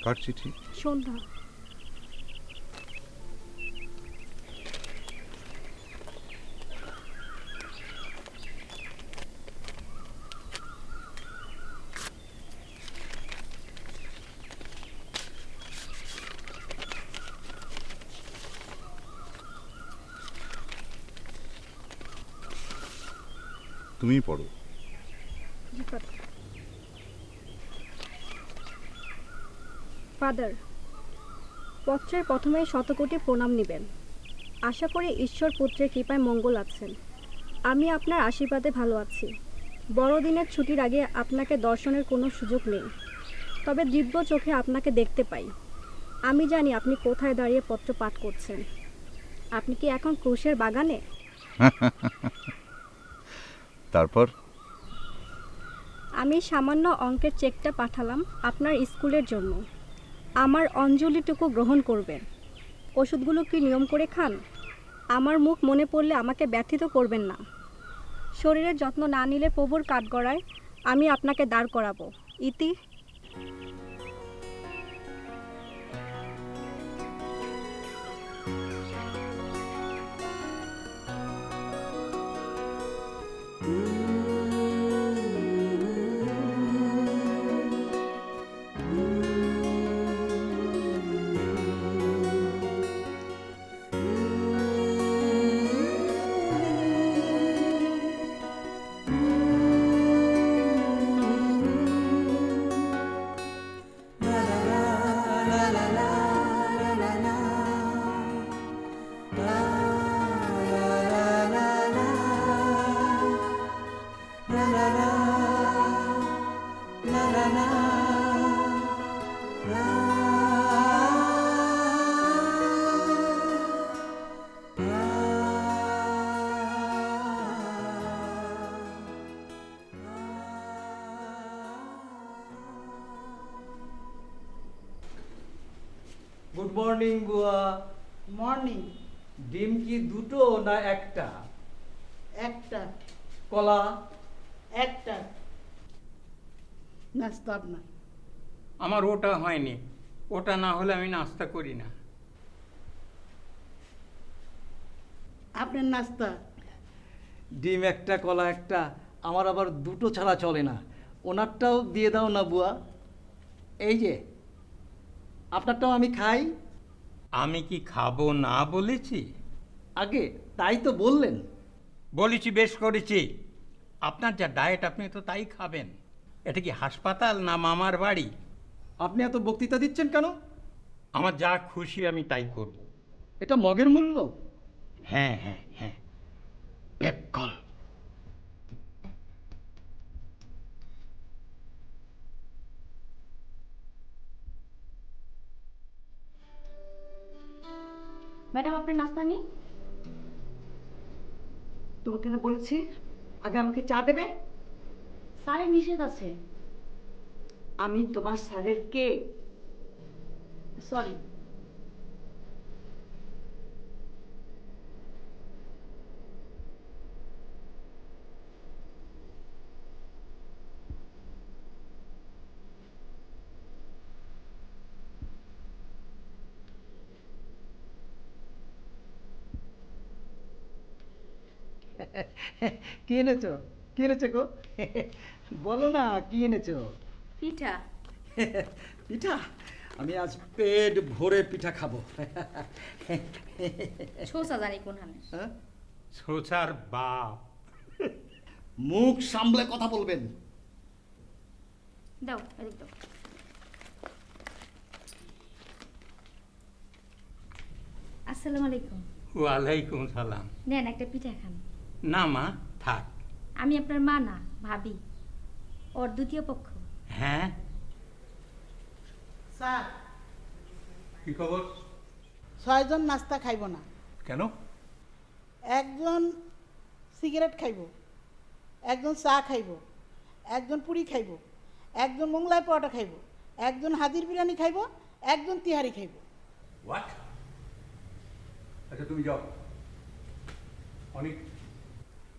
কার চিঠি? সন্ধ্যা। তুমিই পড়ো। ফাদার, পত্রের প্রথমেই শতকোটি প্রণাম নেবেন। আশা করি ঈশ্বর পুত্রের কৃপায় মঙ্গল আছেন। আমি আপনার আশীর্বাদে ভালো আছি। বড়দিনের ছুটির আগে আপনাকে দর্শনের কোনো সুযোগ নেই, তবে দিব্য চোখে আপনাকে দেখতে পাই। আমি জানি আপনি কোথায় দাঁড়িয়ে পত্র পাঠ করছেন। আপনি কি এখন ক্রুশের বাগানে? তারপর? আমি সামান্য অঙ্কের চেকটা পাঠালাম আপনার স্কুলের জন্য। আমার অঞ্জলিটুকু গ্রহণ করবেন। ওষুধগুলো কি নিয়ম করে খান? আমার মুখ মনে পড়লে আমাকে ব্যথিত করবেন না। শরীরের যত্ন না নিলে প্রভুর কাঠগড়ায় আমি আপনাকে দাঁড় করাবো। ইতি। গুড মর্নিং বুয়া। মর্নিং। ডিম কি দুটো না একটা? একটা। কলা? একটা। নাস্তা আপনার? আমার ওটা হয়নি, ওটা না হলে আমি নাস্তা করি না। আপনার নাস্তা? ডিম একটা, কলা একটা, আমার আবার দুটো ছাড়া চলে না। ওনারটাও দিয়ে দাও না বুয়া। এই যে আপনারটাও আমি খাই। আমি কি খাবো না বলেছি? আগে তাই তো বললেন। বলেছি, বেশ করেছি। আপনার যা ডায়েট আপনি তো তাই খাবেন। এটা কি হাসপাতাল না মামার বাড়ি? আপনি এত বক্তৃতা দিচ্ছেন কেন? আমার যা খুশি আমি তাই করব। এটা মগের মূল্য? হ্যাঁ হ্যাঁ হ্যাঁ, কল। ম্যাডাম, আপনার নাস্তা নেই? তোমাকে না বলেছি আগে আমাকে চা দেবে? স্যারের নিষেধ আছে। আমি তোমার স্যারের কে? সরি। কি এনেছো? কি এনেছো গো? বলো না কি এনেছো? পিঠা। পিঠা? আমি আজ পেট ভরে পিঠা খাবো। ছোসা জানি কোন হানের। হ্যাঁ? সোচার বাপ। মুখ সামলে কথা বলবেন। দাও, এদিক দাও। আসসালামু আলাইকুম। ওয়ালাইকুম সালাম। নেন একটা পিঠা খান। না মা, থাক। আমি আপনার মা না, ভাবি, ওর দ্বিতীয় পক্ষ। হ্যাঁ, স্যার, কি খবর? 6 জন নাস্তা খাইব না। কেন? একজন সিগারেট খাইব, একজন চা খাইব, একজন পুরি খাইব, একজন মোংলাই পরোটা খাইব, একজন হাজির বিরিয়ানি খাইব, একজন তিহারি খাইব। হোয়াট? আচ্ছা তুমি যাও। অনেক,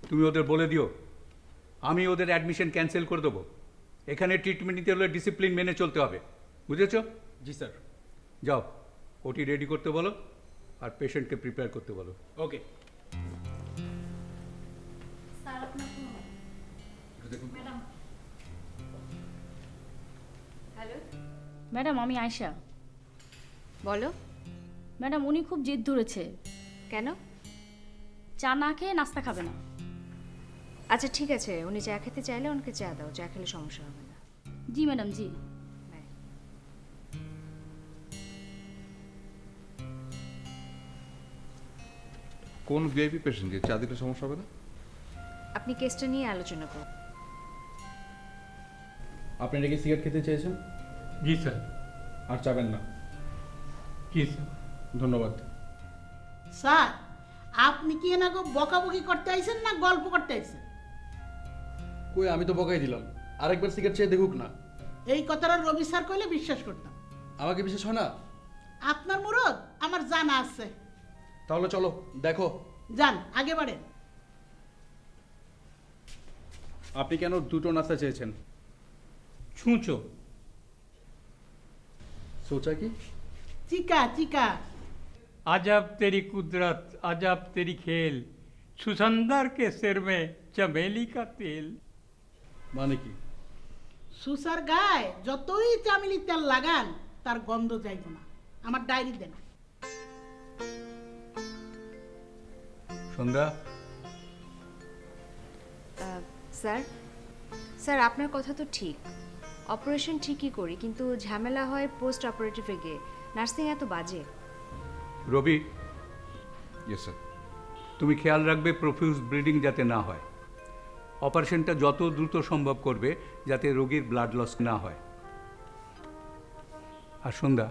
তুমি ওদের বলে দিও আমি ওদের অ্যাডমিশন ক্যান্সেল করে দেবো। এখানে ট্রিটমেন্ট নিতে হলে ডিসিপ্লিন মেনে চলতে হবে, বুঝেছো? জি স্যার। যাও ওটি রেডি করতে বলো আর পেশেন্টকে প্রিপেয়ার করতে বলো। ওকে। ম্যাডাম আমি আয়শা। বলো। ম্যাডাম উনি খুব জেদ ধরেছে, কেন? চা না খেয়ে নাস্তা খাবে না। আচ্ছা ঠিক আছে, উনি চা খেতে চাইলে ওনাকে চা দাও, চা খেলে সমস্যা হবে না। জি ম্যাডাম জি। বাই। কোন ভিআইপি পেশেন্ট যে চা দিলে সমস্যা হবে না? আপনি কেসটা নিয়ে আলোচনা করুন। আপনারা কি সিগারেট খেতে চেয়েছেন? জি স্যার। আর চাবেন না? জি স্যার। ধন্যবাদ। স্যার, আপনি কি এনাকে বকাবকি করতে আইছেন না গল্প করতে আইছেন? কই আমি তো বকাই দিলাম, আরেকবার সিগারেট চেয়ে দেখুক না। এই কথাটা রবি স্যার কইলে বিশ্বাস করতাম। আমাকে বিশেষ হয় না? আপনার মুরদ আমার জানা আছে। তাহলে চলো দেখো। যান, আগে বাড়েন। আপনি কেন দুটো নাস্তা চেয়েছেন? ছুঁচো। সোচা কি? চিকা চিকা। अजब तेरी कुदरत अजब तेरी खेल सुसंदर के सिर में चमेली का तेल। মানে কি? সুসার গায়ে যতই চামিলি তেল লাগান তার গন্ধ যাইব না। আমার ডায়েরি দেন। সন্ধ্যা, স্যার, স্যার আপনার কথা তো ঠিক, অপারেশন ঠিকই করি, কিন্তু ঝামেলা হয় পোস্ট অপারেটিভে গিয়ে। নার্সিং এত বাজে। রবি ইয়েস স্যার। তুমি খেয়াল রাখবে প্রফিউজ ব্লিডিং যাতে না হয়। অপারেশনটা যত দ্রুত সম্ভব করবে যাতে রোগীর ব্লাড লস না হয়। আর সন্ধ্যা,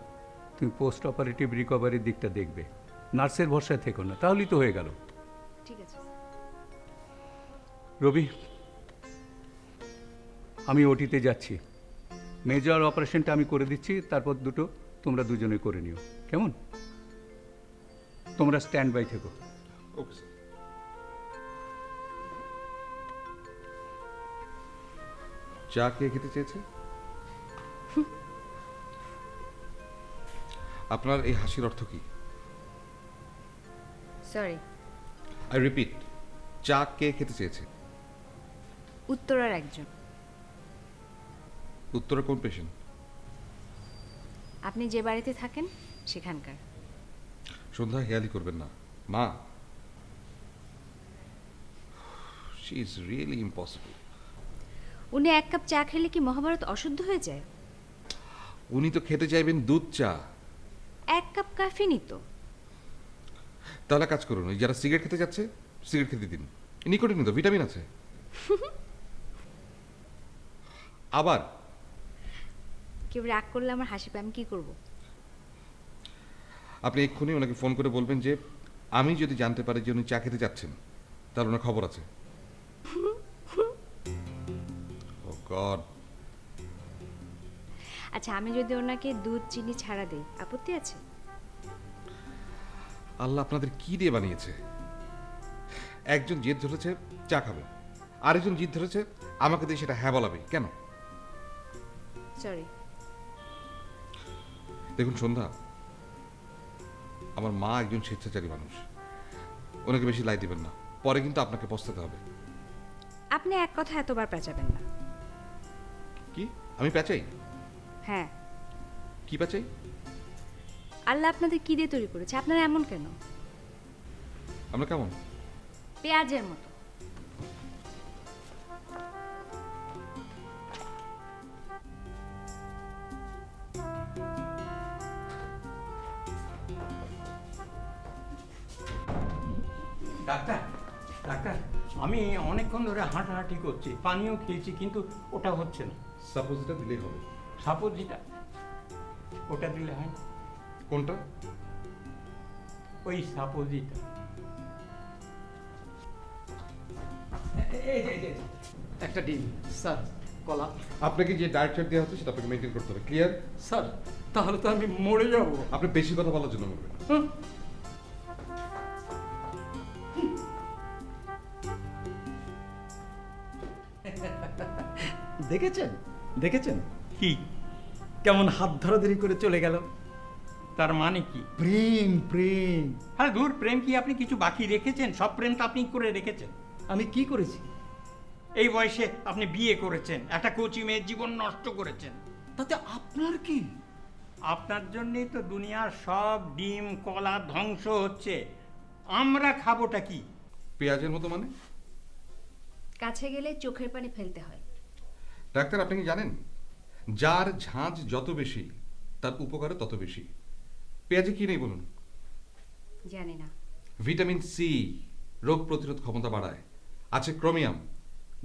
তুমি পোস্ট অপারেটিভ রিকভারির দিকটা দেখবে, নার্সের ভরসায় থেকো না, তাহলেই তো হয়ে গেল। ঠিক আছে। রবি, আমি ওটিতে যাচ্ছি, মেজর অপারেশনটা আমি করে দিচ্ছি, তারপর দুটো তোমরা দুজনে করে নিও, কেমন? তোমরা স্ট্যান্ড বাই থেকো। Okay sir. চা কে খেতে চেয়েছে? আপনার এই হাসির অর্থ কি? সরি, আই রিপিট, চা কে খেতে চেয়েছে? উত্তরার একজন। উত্তরে কোন পেশেন্ট? আপনি যে বাড়িতে থাকেন সেখানকার। সন্ধ্যা হেয়ালি করবেন না মা। She is really impossible. উনি এক কাপ চা খেলে কি মহাভারত অশুদ্ধ হয়ে যায়? উনি তো খেতে চাইবেন দুধ চা। এক কাপ কাফিনই তো। তাহলে কাজ করুন, ওই যারা সিগারেট খেতে যাচ্ছে সিগারেট খেতে দিন, নিকোটিন তো ভিটামিন আছে। আবার কেউ রাগ করলে আমার হাসি পায়, আমি কি করব? আপনি এক্ষুনি ওনাকে ফোন করে বলবেন যে আমি যদি জানতে পারি যে উনি চা খেতে যাচ্ছেন তাহলে ওনার খবর আছে। ও গড। আচ্ছা, আমি যদি ওনাকে দুধ চিনি ছাড়া দেই, আপত্তি আছে? আল্লাহ আপনাদের কি দিয়ে বানিয়েছে? একজন জেদ ধরেছে চা খাবে, আরেকজন জিদ ধরেছে আমাকে দিয়ে সেটা হ্যাঁ বলাবে কেন? সরি। দেখুন সন্ধ্যা, আমার মা একজন স্বেচ্ছাচারী মানুষ, ওনাকে বেশি লাই দিবেন না, পরে কিন্তু আপনাকে পস্তাতে হবে। আপনি এক কথা এতবার পেঁচাবেন না। কি আমি পেঁচাই? হ্যাঁ। কি পেঁচাই? আল্লাহ আপনাদের কি দিয়ে তৈরি করেছে? আপনারা এমন কেন? আমরা কেমন? পেঁয়াজের মতো। ডাক্তার ডাক্তার, আমি অনেকক্ষণ ধরে হাঁটাহাঁটি করছি, পানিও খেয়েছি, কিন্তু ওটা হচ্ছে না। সাপোজ এটা দিলেই হবে। সাপোজ যেটা, ওটা দিলে হয় না। কোনটা? ওই সাপোজিটা। একটা ডিম স্যার, কলা। আপনাকে যে ডায়েট চার্ট দেওয়া হচ্ছে সেটা আপনাকে মেনটেন করতে হবে, ক্লিয়ার? স্যার তাহলে তো আমি মরে যাব। আপনি বেশি কথা বলার জন্য মরবেন। দেখেছেন দেখেছেন কি? কেমন হাত ধরাধরি করে চলে গেল। তার মানে কি? প্রেম প্রেম। হ্যাঁ দূর, প্রেম কি আপনি কিছু বাকি রেখেছেন? সব প্রেম তো আপনি করে রেখেছেন। আমি কি করেছি? এই বয়সে আপনি বিয়ে করেছেন, একটা কচি মেয়ের জীবন নষ্ট করেছেন। তাতে আপনার কি? আপনার জন্যই তো দুনিয়ার সব ডিম কলা ধ্বংস হচ্ছে। আমরা খাবোটা কি? পেঁয়াজের মতো মানে? কাছে গেলে চোখের পানি ফেলতে হয়। ডাক্তার, আপনি কি জানেন যার ঝাঁঝ যত বেশি তার উপকারও তত বেশি? পেঁয়াজে কি নেই বলুন? জানি না। ভিটামিন সি রোগ প্রতিরোধ ক্ষমতা বাড়ায়, আছে ক্রোমিয়াম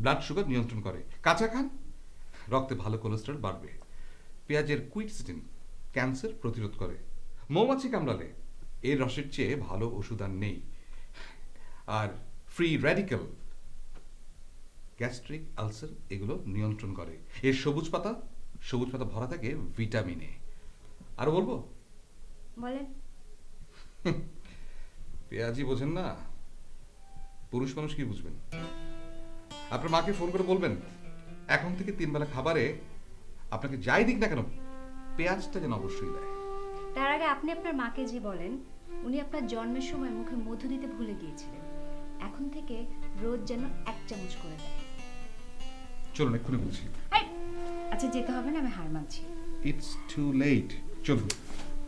ব্লাড সুগার নিয়ন্ত্রণ করে। কাঁচা খান, রক্তে ভালো কোলেস্টেরল বাড়বে। পেঁয়াজের কুইটসিটিন ক্যান্সার প্রতিরোধ করে। মৌমাছি কামড়ালে এর রসের চেয়ে ভালো ওষুধ আর নেই। আর ফ্রি র্যাডিক্যাল গ্যাস্ট্রিক আলসার এগুলো নিয়ন্ত্রণ করে। এর সবুজ পাতা ভরা থাকে ভিটামিনে। আর বলবো? বলেন। পেঁয়াজি বোঝেন না, পুরুষ মানুষ কি বুঝবেন? আপনার মাকে ফোন করে বলবেন এখন থেকে 3 বেলা খাবারে আপনাকে যাই দিক না কেন পেঁয়াজটা যেন অবশ্যই দেয়। তার আগে আপনি আপনার মাকে যে বলেন উনি আপনার জন্মের সময় মুখে মধু দিতে ভুলে গিয়েছিলেন, এখন থেকে রোজ যেন 1 চামচ করে দেয়। চলুন এক্ষুনি বলছি। আচ্ছা যেতে হবে না, আমি হার মানছি। ইটস টু লেট, চলুন।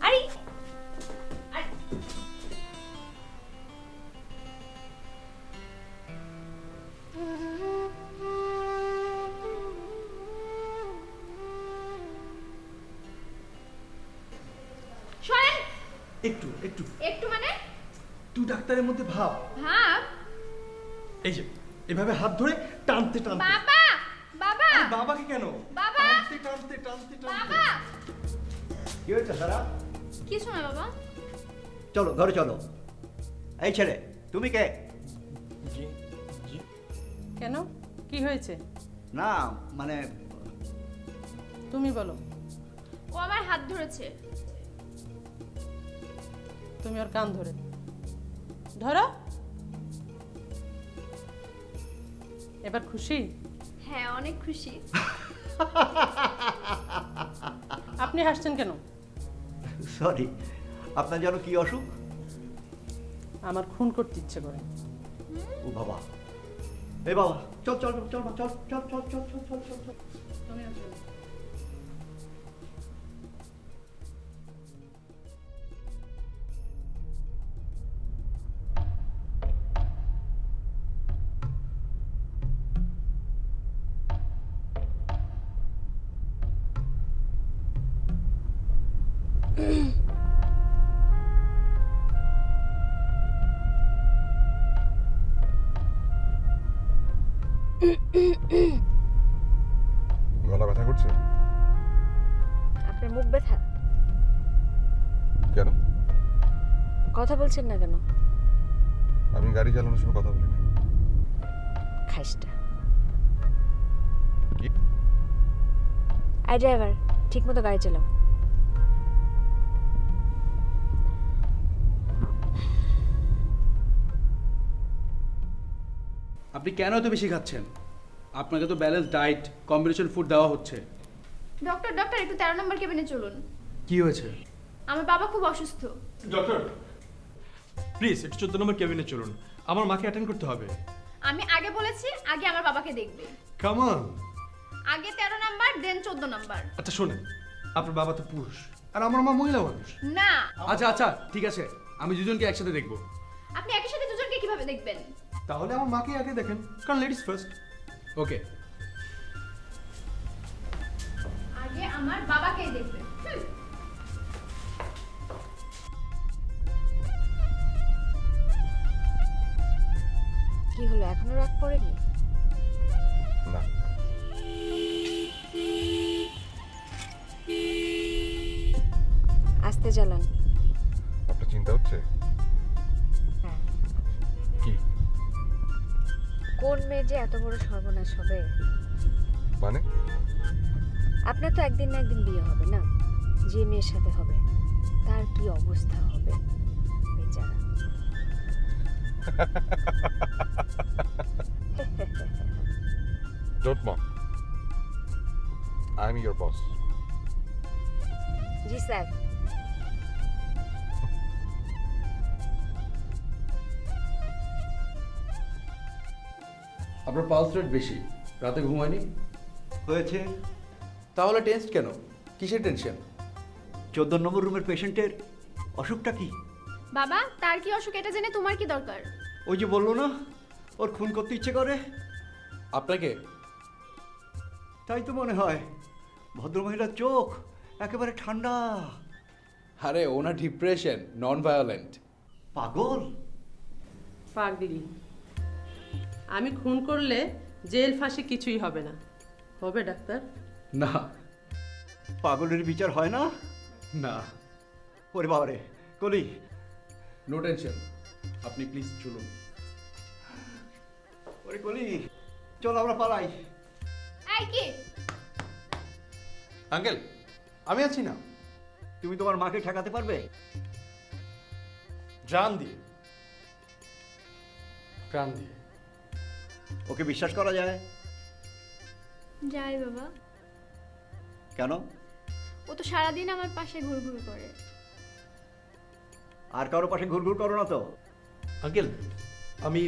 আরে সরেন। একটু একটু একটু মানে? তুই ডাক্তারের মধ্যে ভাব। ভাব? এই যে এভাবে হাত ধরে টানতে টানতে। বাবা, বাবা, আরে বাবাকে কেন? বাবা! টানতে টানতে টানতে টানতে। বাবা। কি হয়েছে সারা? কিছু না বাবা। চলো ঘরে চলো। এই ছেলে, তুমি কে? জি জি। কেন, কি হয়েছে? না মানে তুমি বলো। ও আমার হাত ধরেছে। তুমি ওর কান ধরে ধরো। এবার খুশি? হ্যাঁ, অনেক খুশি। আপনি হাসছেন কেন? সরি, আপনার যেন কি অসুখ? আমার খুন করতে ইচ্ছে করে। ও বাবা, এই বাবা, চল চল চল চল চল চল চল চল চল চল চল। তুমিও চলো। গলা ব্যথা করছে? আপনার মুখ ব্যথা? কেন? কথা বলছেন না কেন? আমি গাড়ি চালানোর সময় কথা বলি না। খাইসটা। কি? আই ড্রাইভার, ঠিক মতো গাড়ি চালাও। আপনি কেন এত বেশি খাচ্ছেন? আপনাকে তো ব্যালেন্স ডায়েট কম্বিনেশন ফুড দেওয়া হচ্ছে। ডক্টর, ডক্টর, একটু 13 নম্বর কেবিনে চলুন। কি হয়েছে? আমার বাবা খুব অসুস্থ। ডক্টর প্লিজ একটু 14 নম্বর কেবিনে চলুন, আমার মাকে অ্যাটেন্ড করতে হবে। আমি আগে বলেছি, আগে আমার বাবাকে দেখবে। Come on. আগে 13 নাম্বার, দেন 14 নাম্বার। আচ্ছা শোনেন, আপনার বাবা তো পুরুষ আর আমার মা মহিলা মানুষ। না, আচ্ছা আচ্ছা ঠিক আছে, আমি দুজনকে একসাথে দেখব। আপনি একই সাথে দুজনকে কিভাবে দেখবেন? তাহলে আমার মাকে আগে দেখেন, কারণ লেডিস ফার্স্ট। ওকে। আগে আমার বাবাকেই দেখবেন। কি হলো, এখনো রাগ পড়েনি? না। আস্তে চালান। আপনার চিন্তা হচ্ছে? হ্যাঁ। কি কোন মেয়ে যে এত বড় সর্বনাশ হবে? মানে? আপনার তো একদিন না একদিন বিয়ে হবে না? যে মেয়ের সাথে হবে তার কি অবস্থা হবে বেচারা। Don't mock. I'm your boss. G sir. আপনার পালস রেট বেশি, রাতে ঘুমায়নি? হয়েছে। তাহলে টেন্সড কেন? কিসের টেনশন? 14 নম্বর রুমের পেশেন্টের অসুখটা কি? বাবা তার কি অসুখ এটা জেনে তোমার কি দরকার? ওই যে বললো না ওর খুন করতে ইচ্ছে করে। আপনাকে? তাই তো মনে হয়। ভদ্রমহিলার চোখ একেবারে ঠান্ডা। আরে ওনার ডিপ্রেশন, নন ভায়োলেন্ট। পাগল? পাগলি। আমি খুন করলে জেল ফাঁসি কিছুই হবে না। হবে ডাক্তার? না পাগলের বিচার হয় না? না। ওরে বাবারে, কলি। নো টেনশন, আপনি প্লিজ চলুন। ওরে কলি, চল আমরা পালাই। এই কি? আঙ্কেল আমি আছি না। তুমি তোমার মাকে ঠেকাতে পারবে? জান দিয়ে, প্রাণ দিয়ে। ওকে বিশ্বাস করা যায়? যাই বাবা। কেন? ও তো সারাদিন আমার পাশে ঘুরঘুর করে। আর কারো পাশে ঘুরঘুর করো না তো? আঙ্কেল আমি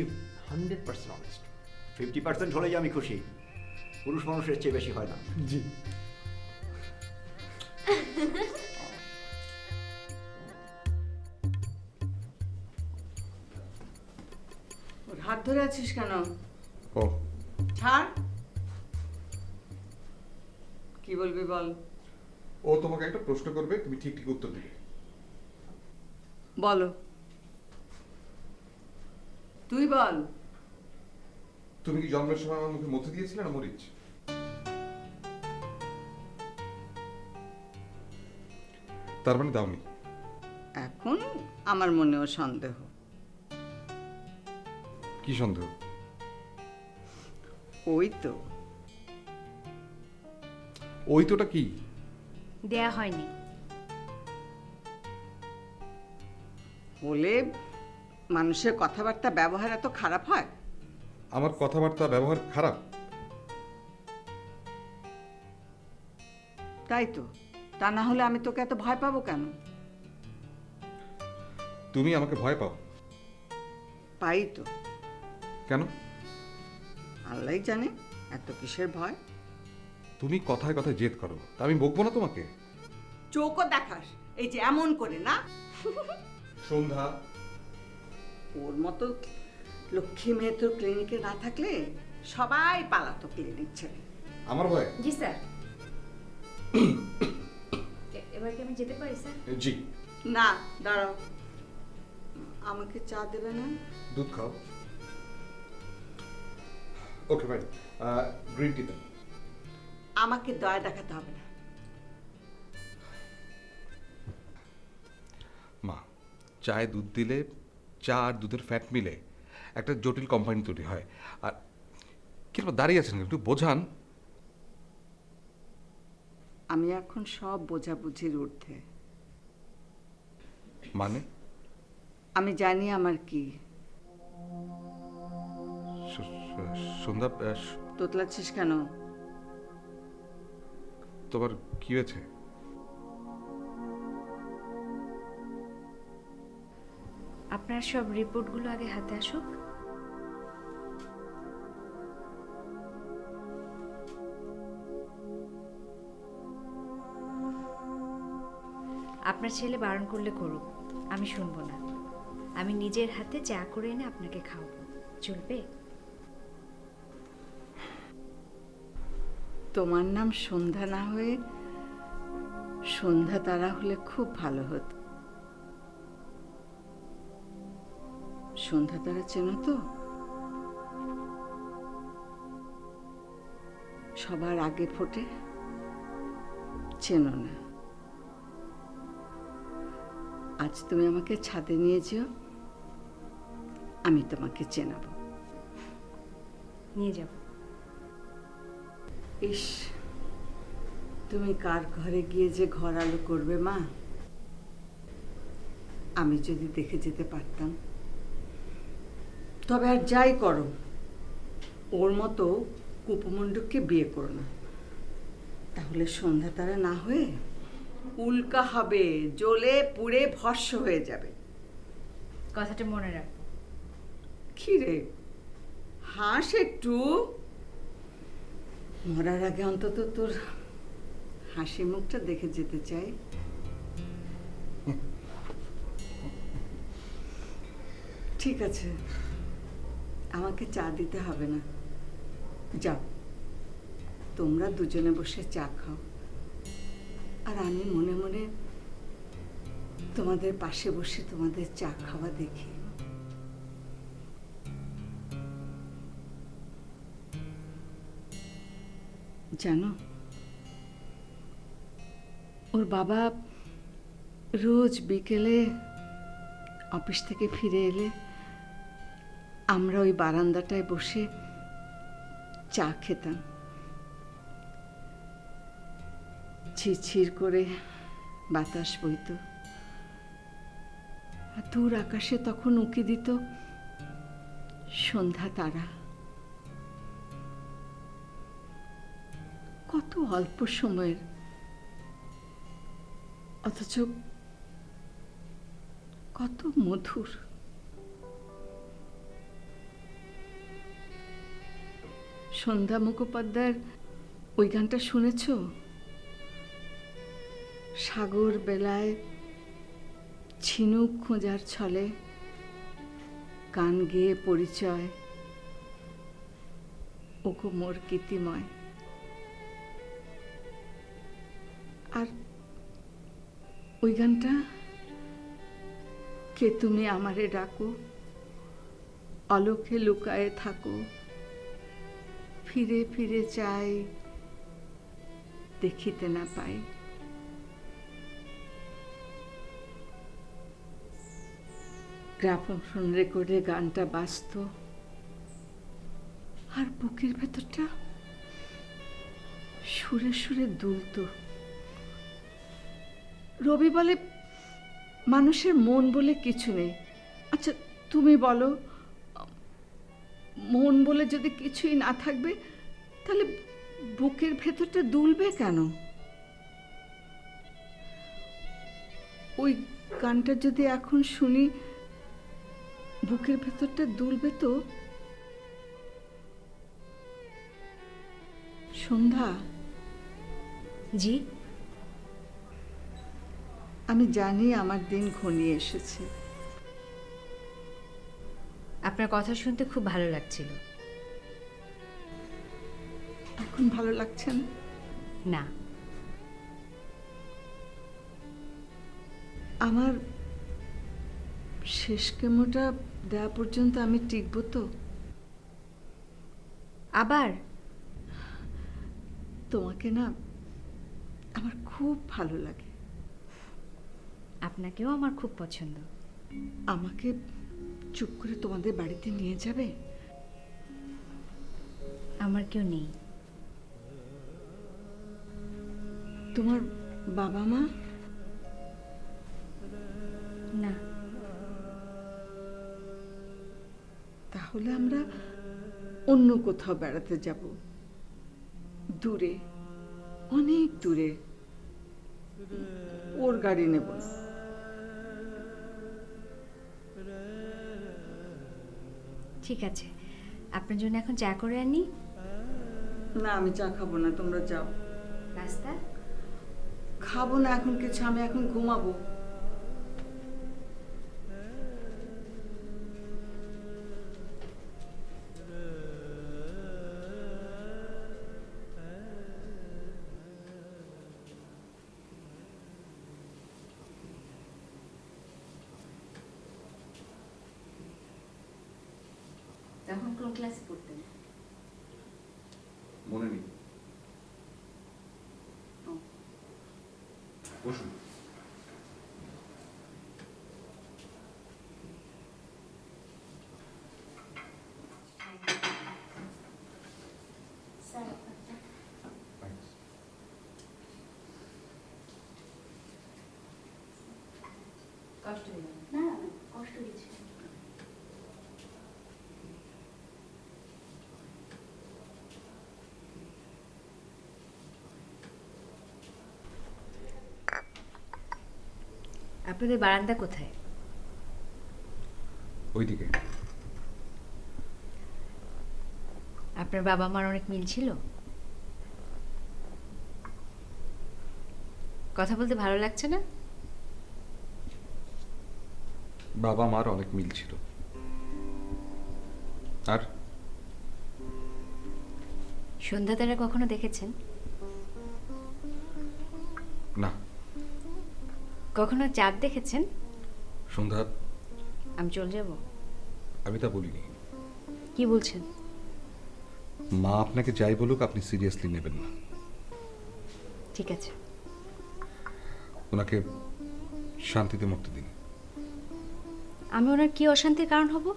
100% অনেস্ট। 50% হলেই আমি খুশি। পুরুষ মানুষের চেয়ে বেশি হয় না। জি। হাত ধরে আছিস কেন? ও ছাড়। কি বলবি বল। ও তোমাকে একটা প্রশ্ন করবে, তুমি ঠিক ঠিক উত্তর দিবে। বলো। তুই বল। তুমি কি জন্মের সময় আমার মুখে মথে দিয়েছিলে না মরিচ? তার মানে দাওনি। এখন আমার মনেও সন্দেহ। কি সন্দেহ? ওই তো। ওই তোটা কি? দেয়া হয়নি। বলে মানুষের কথাবার্তা ব্যবহার এত খারাপ হয়? আমার কথাবার্তা ব্যবহার খারাপ? তাই তো। তা না হলে আমি তোকে এত ভয় পাবো কেন? তুমি আমাকে ভয় পাও? পাই তো। কেন? আল্লাহই জানে এত কিসের ভয়। তুমি কথায় কথায় জেদ করো, তা আমি বকবো না তোমাকে? চোখও দেখাস, এই যে এমন করে না। সন্ধ্যা, ওর মতো লক্ষ্মী মেয়ে তো ক্লিনিকে না থাকলে সবাই পালাতো ক্লিনিক ছেড়ে। আমার ভয়? জি স্যার। এবার কি আমি যেতে পারি স্যার? জি। না, দাঁড়াও। আমাকে চা দেবে না? দুধ খাও। ওকে ফাইন, গ্রিন টি দেন। আমাকে দয়া দেখাতে হবে না। মা, চায়ে দুধ দিলে চা আর দুধের ফ্যাট মিলে একটা জটিল কোম্পানি তৈরি হয়। আর কিরকম দাঁড়িয়ে আছেন, একটু বোঝান। আমি এখন সব বোঝাবুঝির ঊর্ধ্বে। মানে? আমি জানি আমার কি। সন্ধ্যা, তোতলাচ্ছিস কেন? তোমার কি হয়েছে? আপনার সব রিপোর্টগুলো আগে হাতে আসুক। আপনার ছেলে বারণ করলে করুক, আমি শুনবো না। আমি নিজের হাতে চা করে এনে আপনাকে খাওয়াবো, চলবে? তোমার নাম সন্ধ্যা না হয়ে সন্ধ্যা তারা হলে খুব ভালো হতো। সন্ধ্যা তারা চেনো তো? সবার আগে ফোটে, চেনো না। আজ তুমি আমাকে ছাদে নিয়ে যেও, আমি তোমাকে চেনাবো। নিয়ে যাব। ইস, তুমি কার ঘরে গিয়ে যে ঘর আলো করবে মা, আমি যদি দেখে যেতে পারতাম। তবে আর যাই করো, ওর মতো কুপমণ্ডককে বিয়ে করো না, তাহলে সন্ধ্যা তারা না হয়ে উল্কা হবে, জ্বলে পুড়ে ভস্ম হয়ে যাবে। কথাটা মনে রাখ। কি রে, হাস একটু। মরার আগে অন্তত তোর হাসি মুখটা দেখে যেতে চাই। ঠিক আছে, আমাকে চা দিতে হবে না। যাও, তোমরা দুজনে বসে চা খাও, আর আমি মনে মনে তোমাদের পাশে বসে তোমাদের চা খাওয়া দেখি। জানো, ওর বাবা রোজ বিকেলে অফিস থেকে ফিরে এলে আমরা ওই বারান্দাটায় বসে চা খেতাম। ঝিরঝির করে বাতাস বইত, আর দূর আকাশে তখন উঁকি দিত সন্ধ্যা তারা। কত অল্প সময়ের, অথচ কত মধুর। সন্ধ্যা মুখোপাধ্যায়ের ওই গানটা শুনেছ? সাগর বেলায় ঝিনুক খোঁজার ছলে গান গেয়ে পরিচয়, ওগো মোর কীর্তিময়। আর ওই গানটা, কে তুমি আমারে ডাকো, অলোকে লুকায়ে থাকো, ফিরে ফিরে চাই, দেখিতে না পাই। গ্রামোফোন রেকর্ডে গানটা বাজত, আর বুকের ভেতরটা সুরে সুরে দুলত। রবি বলে মানুষের মন বলে কিছু নেই। আচ্ছা তুমি বলো, মন বলে যদি কিছুই না থাকবে, তাহলে বুকের ভেতরটা দুলবে কেন? ওই গানটা যদি এখন শুনি, বুকের ভেতরটা দুলবে তো। সন্ধ্যা। জি। আমি জানি আমার দিন ঘনিয়ে এসেছে। আপনার কথা শুনতে খুব ভালো লাগছিল। এখন ভালো লাগছে না? না। আমার শেষ কেমোটা দেওয়া পর্যন্ত আমি টিকবো তো? আবার? তোমাকে না আমার খুব ভালো লাগে। আপনাকেও আমার খুব পছন্দ। আমাকে চুপ করে তোমাদের বাড়িতে নিয়ে যাবে? আমার কেউ নেই। তোমার বাবা মা? না। তাহলে আমরা অন্য কোথাও বেড়াতে যাব, দূরে, অনেক দূরে। ওর গাড়ি নেব না। ঠিক আছে, আপনার জন্য এখন চা করে আনি। না, আমি চা খাবো না, তোমরা যাও। নাস্তা খাবো না এখন কিছু, আমি এখন ঘুমাবো। তখন কোন ক্লাসে পড়তেন? মনে নেই। বসুন। কষ্ট দিলাম না, কষ্ট দিচ্ছি। আপনাদের বারান্দা কোথায়? ওইদিকে। আপনার বাবা মার অনেক মিল ছিল? কথা বলতে ভালো লাগছে না? বাবা মার অনেক মিল ছিল। আর সন্ধ্যা তারা কখনো দেখেছেন? না। কখনো চাঁদ দেখেছেন? সন্ধ্যা আমি চলে যাব? আমি তা বলিনি। কি বলছেন? মা আপনাকে যাই বলুক আপনি সিরিয়াসলি নেবেন না। ঠিক আছে। ওনাকে শান্তিতে মরতে দিন। আমি ওনার কি অশান্তির কারণ হব?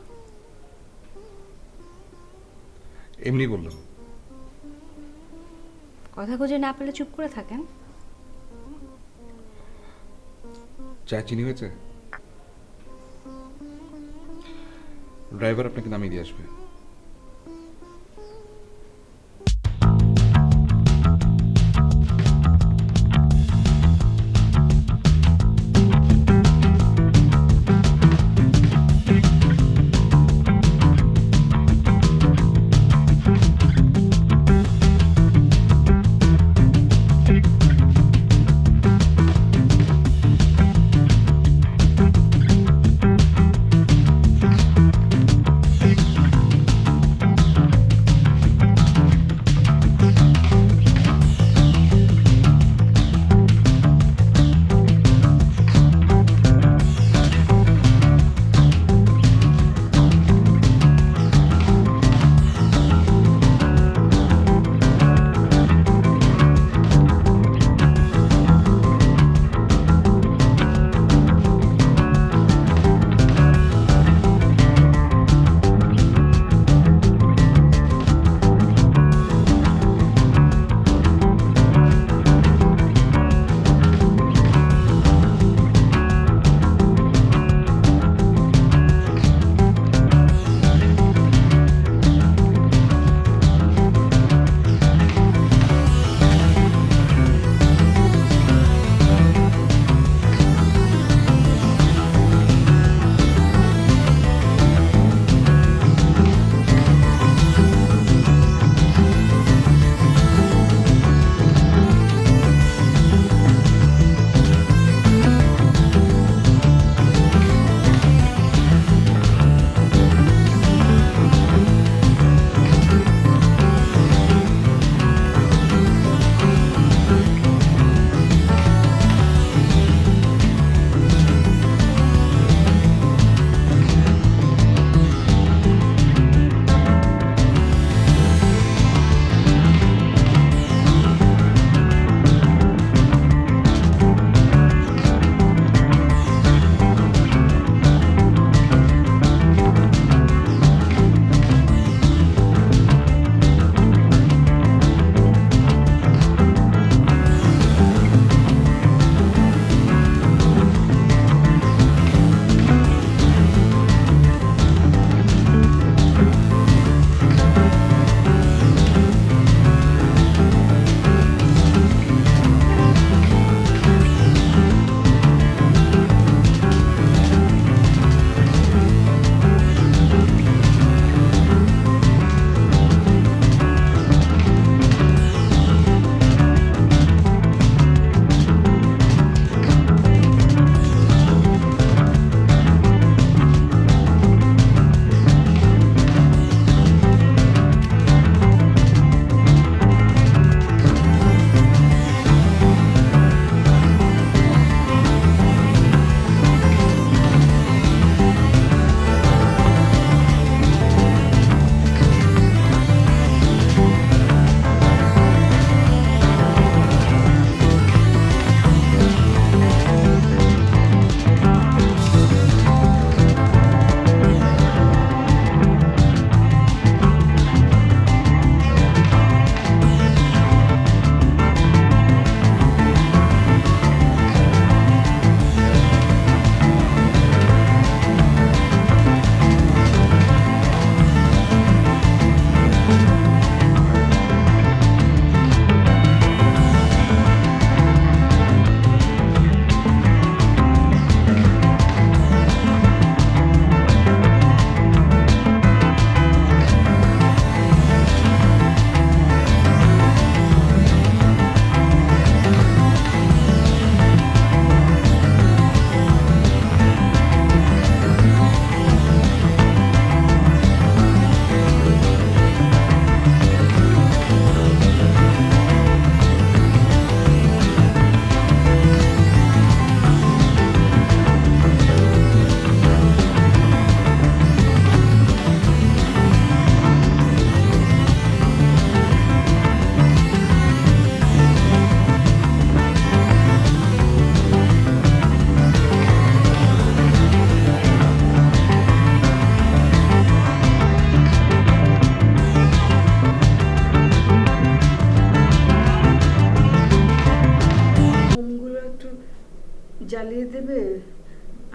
এমনি বললাম। কথা খুঁজে না পেলে চুপ করে থাকেন। চায় চিনি হয়েছে? ড্রাইভার আপনাকে নামিয়ে দিয়ে আসবে।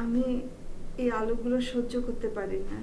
আমি এই আলোগুলো সহ্য করতে পারি না।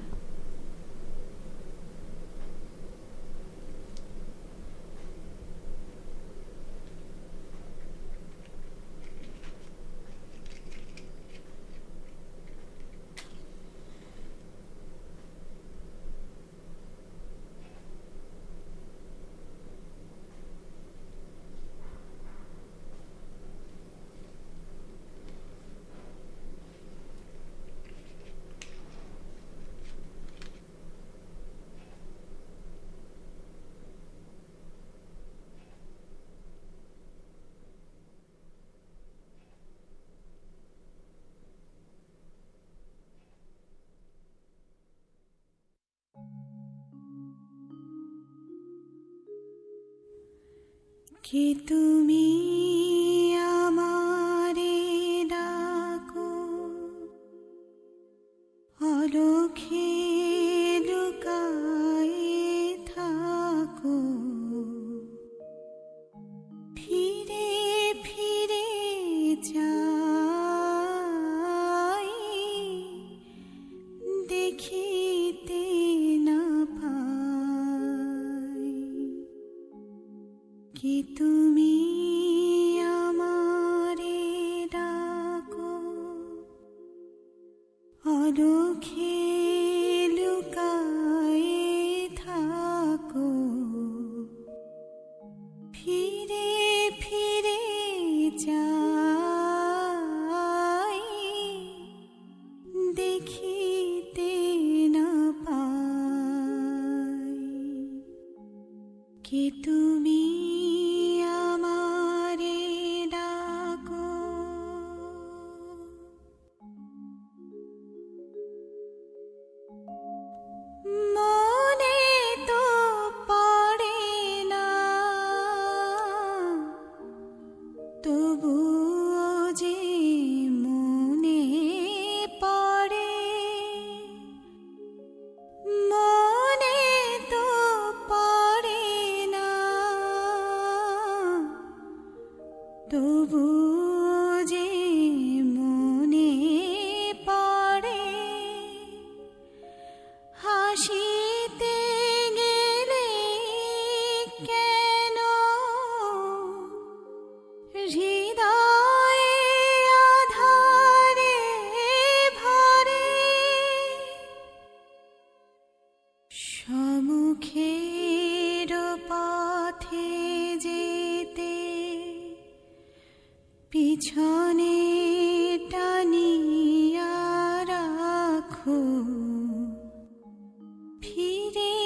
কি তুমি আমারে ডাকো, অলক্ষে লুকায়ে থাকো, ফিরে ফিরে যাই, দেখিতে না পাই। কি তুমি আমারে ডাকো, অলক্ষে লুকায়ে থাকো, ফিরে ফিরে যাই, দেখিতে না পাই। কি তুমি আমারে ডাকো। মনে তো পড়ে না, তবুও যে মনে পড়ে। মনে তো পড়ে না, তবুও যে মনে পড়ে। হাসিতে গেলে কেন হৃদয়ে আধারে ভরে। সম্মুখের পথে যেতে পিছনে টানিয়া রাখো, ফিরে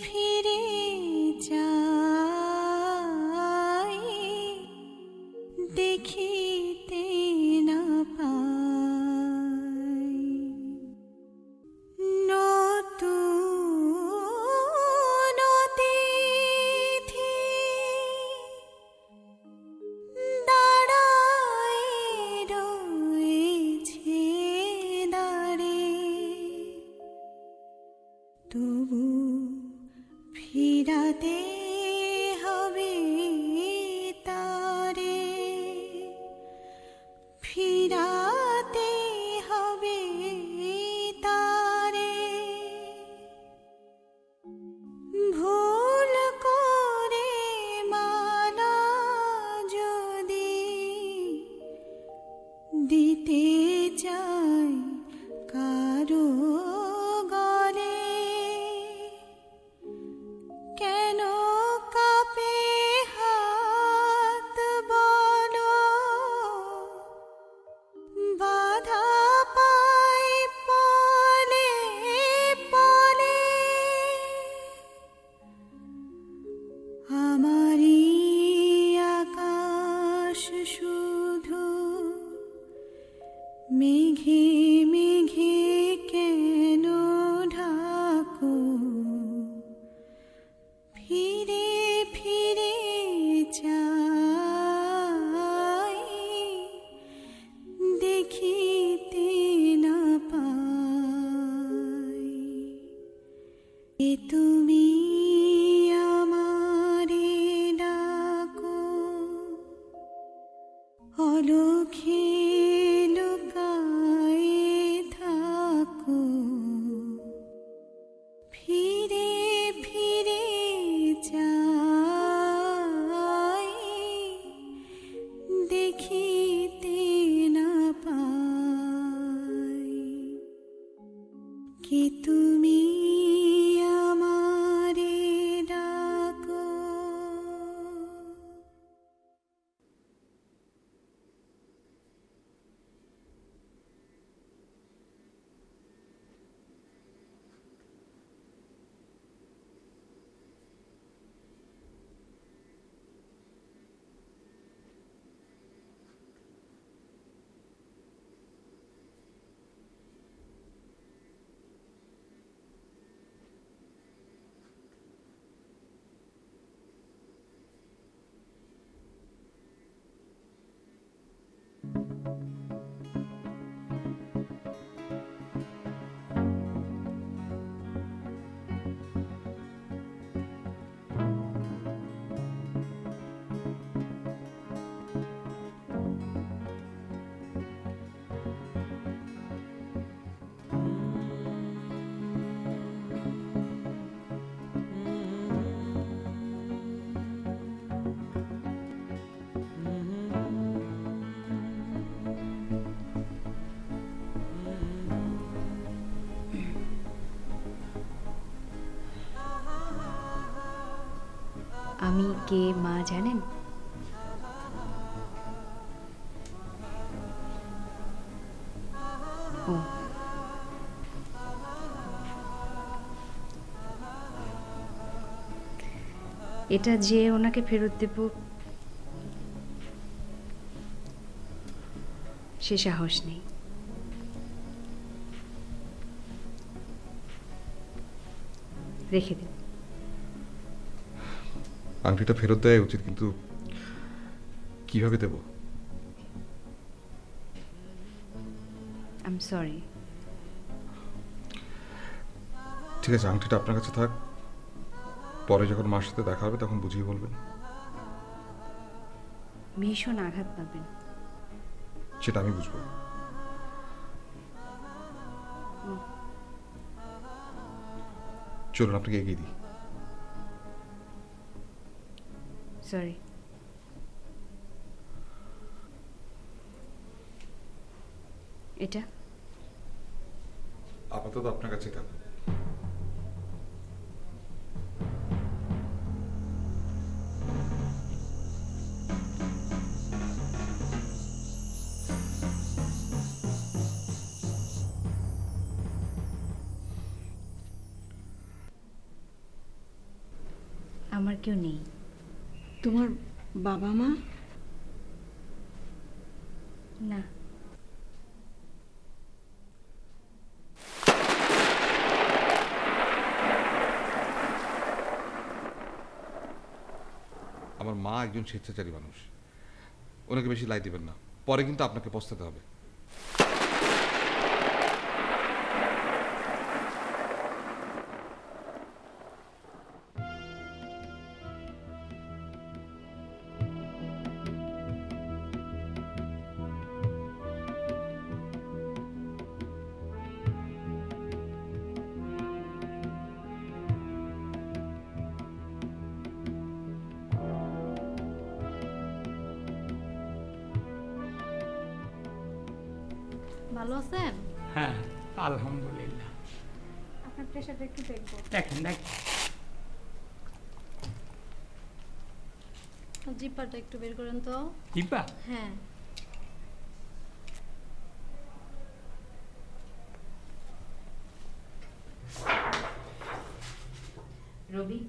ফিরে যাই, দেখিতে না পাই। নতুন অতিথি দাঁড়ায় রয়েছে দাঁড়ে, তবু ফিরাতে হবে তারে, ফিরাতে হবে তারে। ভুল করে মালা যদি দিতে চাই কারো গলে, কেন কাঁপে হাত বলো, বাধা পাই পলে পলে। আমারই আকাশ শুধু মেঘে মেঘে কেন ঢাকো, ফিরে ফিরে যাই, দেখিতে না পাই। এ তুমি আমারে ডাকো, অলক্ষে লুকায়ে আমি কে মা জানেন? ও, এটা যে ওনাকে ফেরত দেব সে সাহস নেই। রেখে দিন। আংটিটা ফেরত দেওয়া উচিত, কিন্তু কিভাবে দেব? I am sorry. ঠিক আছে, আংটিটা আপনার কাছে থাক, পরে যখন মার সাথে দেখা হবে তখন বুঝিয়ে বলবেন। ভীষণ আঘাত পাবেন। সেটা আমি বুঝবো। চলুন আপনাকে এগিয়ে দিই। সরি। এটা আপাতত আপনার কাছে থাকুন। আমার কেউ নেই। তোমার বাবা মা? না। আমার মা একজন স্বেচ্ছাচারী মানুষ, ওনাকে বেশি লাই দিবেন না, পরে কিন্তু আপনাকে পস্তাতে হবে। ভালো আছেন? হ্যাঁ, আলহামদুলিল্লাহ। আপনার প্রেশারটা একটু দেখবো। দেখেন দেখেন। জিপারটা একটু বের করেন তো। জিপা? হ্যাঁ। রবি,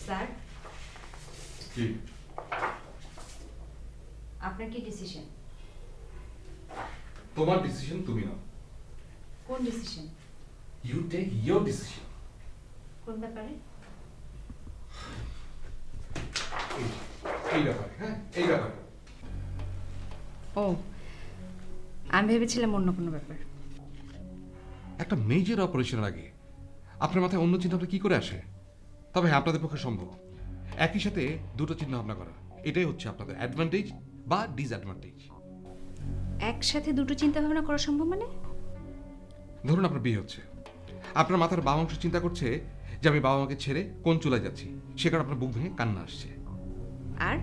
স্যার কি আপনার কি ডিসিশন? তোমার ডিসিশন তুমি নাও। কোন decision? You take your decision. কোন ব্যাপারে? এই ব্যাপারে। হ্যাঁ, এই ব্যাপারে। ও, আমি ভেবেছিলাম অন্য কোনো ব্যাপার। একটা মেজর অপারেশনের আগে আপনার মাথায় অন্য চিন্তা ভাবনা কি করে আসে? তবে হ্যাঁ, আপনাদের পক্ষে সম্ভব একই সাথে দুটো চিন্তা ভাবনা করা। এটাই হচ্ছে আপনাদের অ্যাডভান্টেজ বা ডিসঅ্যাডভান্টেজ। একসাথে দুটো চিন্তা ভাবনা করা সম্ভব মানে? ধরুন আপনার বিয়ে হচ্ছে, আপনার মাথার বাম অংশ চিন্তা করছে যে আমি বাবা মাকে ছেড়ে কোন চুলায় যাচ্ছি, সে কারণে আপনার বুক ভেঙে কান্না আসছে। আর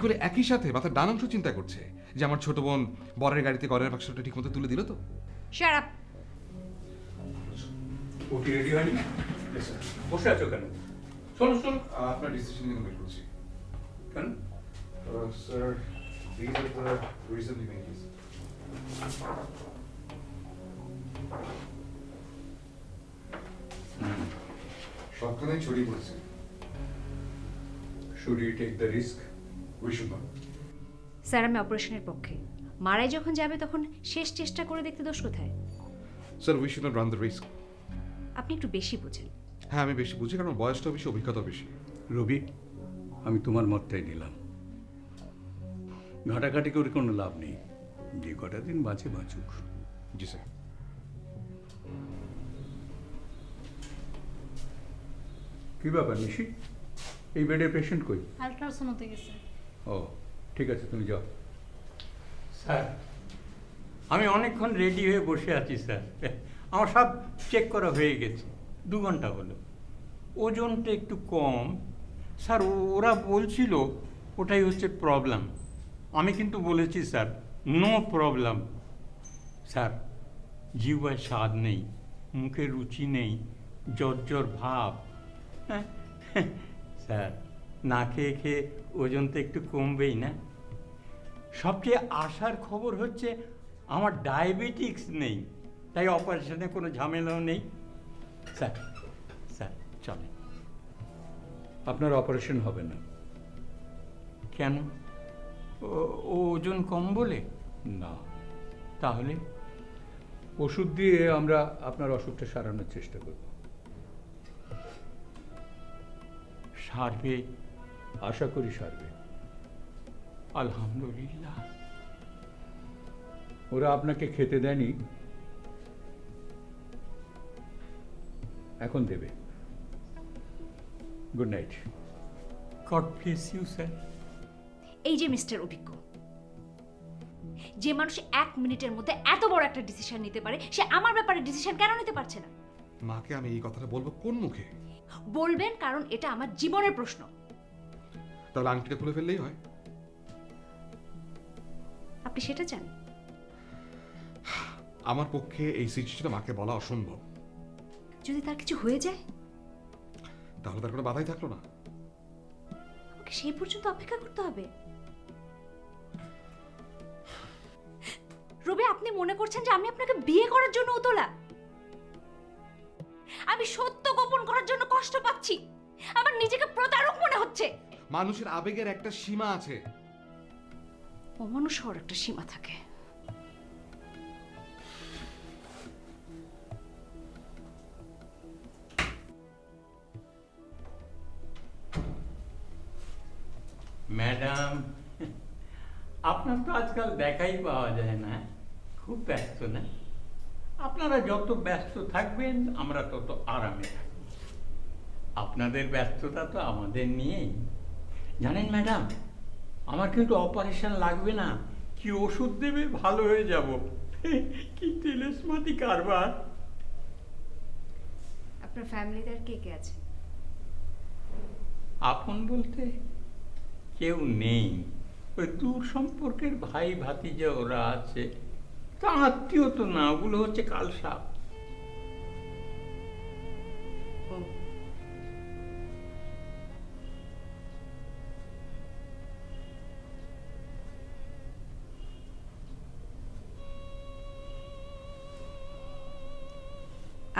করে একই সাথে মাথার ডান অংশ চিন্তা করছে যে আমার ছোট বোন বরের গাড়িতে ঘরের বাক্সটা ঠিক মতো তুলে দিল তো। Shut up. ওটি রেডি হয়নি? বসে আছো কেন? চলো চলো। আপনার ডিসিশন নিয়ে ওয়েট করছি। কেন? Sir, these are the recent images. সবখানেই ছড়িয়ে পড়েছে। Should we take the risk? We should not. Sir, আমি অপারেশনের পক্ষে। মারাই যখন যাবে তখন শেষ চেষ্টা করে দেখতে দোষ কোথায়? Sir, we should not run the risk. আপনি একটু বেশি বোঝেন। হ্যাঁ, আমি বেশি বুঝি, কারণ বয়সটাও বেশি, অভিজ্ঞতা বেশি। রবি, আমি তোমার মতটাই নিলাম। ঘাটাঘাটি করে কোনো লাভ নেই, যে কটা দিন বাঁচে বাঁচুক। জি স্যার। কি ব্যাপার নিশি, এই বেডের পেশেন্ট কই? আল্ট্রাসাউন্ড গেছে। ও ঠিক আছে, তুমি যাও। স্যার, আমি অনেকক্ষণ রেডি হয়ে বসে আছি স্যার। আমার সব চেক করা হয়ে গেছে, 2 ঘন্টা হলো। ওজনটা একটু কম স্যার, ওরা বলছিল ওটাই হচ্ছে প্রবলেম। আমি কিন্তু বলেছি স্যার নো প্রবলেম। স্যার, জিহ্বায় স্বাদ নেই, মুখে রুচি নেই, জ্বর ভাব। হ্যাঁ, স্যার না খেয়ে খেয়ে ওজন তো একটু কমবেই না? সবচেয়ে আশার খবর হচ্ছে আমার ডায়াবেটিক্স নেই, তাই অপারেশনে কোনো ঝামেলাও নেই। স্যার স্যার চলে। আপনার অপারেশন হবে না। কেন? ওজন কম বলে? না, তাহলে? ওষুধ দিয়ে আমরা আপনার অসুখটা সারানোর চেষ্টা করব। সারবে? আশা করি সারবে। আলহামদুলিল্লাহ। ওরা আপনাকে খেতে দেয়নি, এখন দেবে। Good night. God bless you sir. এই যে মিস্টার অভিজ্ঞ, যে মানুষ 1 মিনিটের মধ্যে এত বড় একটা ডিসিশন নিতে পারে, সে আমার ব্যাপারে ডিসিশন কেন নিতে পারছে না? মাকে আমি এই কথাটা বলবো কোন মুখে? বলবেন, কারণ এটা আমার জীবনের প্রশ্ন। তাহলে আংটিটা খুলে ফেললেই হয়। আপনি সেটা চান? আমার পক্ষে এই সিচুয়েশনটা মাকে বলা অসম্ভব। যদি তার কিছু হয়ে যায়, তাহলে তার কোনো বাধাই থাকলো না। আমাকে সেই পর্যন্ত অপেক্ষা করতে হবে? রবি, আপনি মনে করছেন যে আমি আপনাকে বিয়ে করার জন্য উতলা? আমি সত্য গোপন করার জন্য কষ্ট পাচ্ছি। আমার নিজেকে প্রতারক মনে হচ্ছে। মানুষের আবেগের একটা সীমা আছে। অমানুষ হওয়ার একটা সীমা থাকে। ম্যাডাম, আপনার তো আজকাল দেখাই পাওয়া যায় না, খুব ব্যস্ত না? আপনারা যত ব্যস্ত থাকবেন আমরা তত আরামে থাকব। আপনাদের ব্যস্ততা তো আমাদের নিয়েই। জানেন ম্যাডাম, আমার কিন্তু অপারেশন লাগবে না, কি ওষুধ দেবে ভালো হয়ে যাব। কি তেলেসমাতি কারবার। আপনার ফ্যামিলিতে আর কে কে আছে? আপন বলতে কেউ নেই, ওই দূর সম্পর্কের ভাই ভাতিজা ওরা আছে। তা আত্মীয় তো না, ওগুলো হচ্ছে কালসাপ।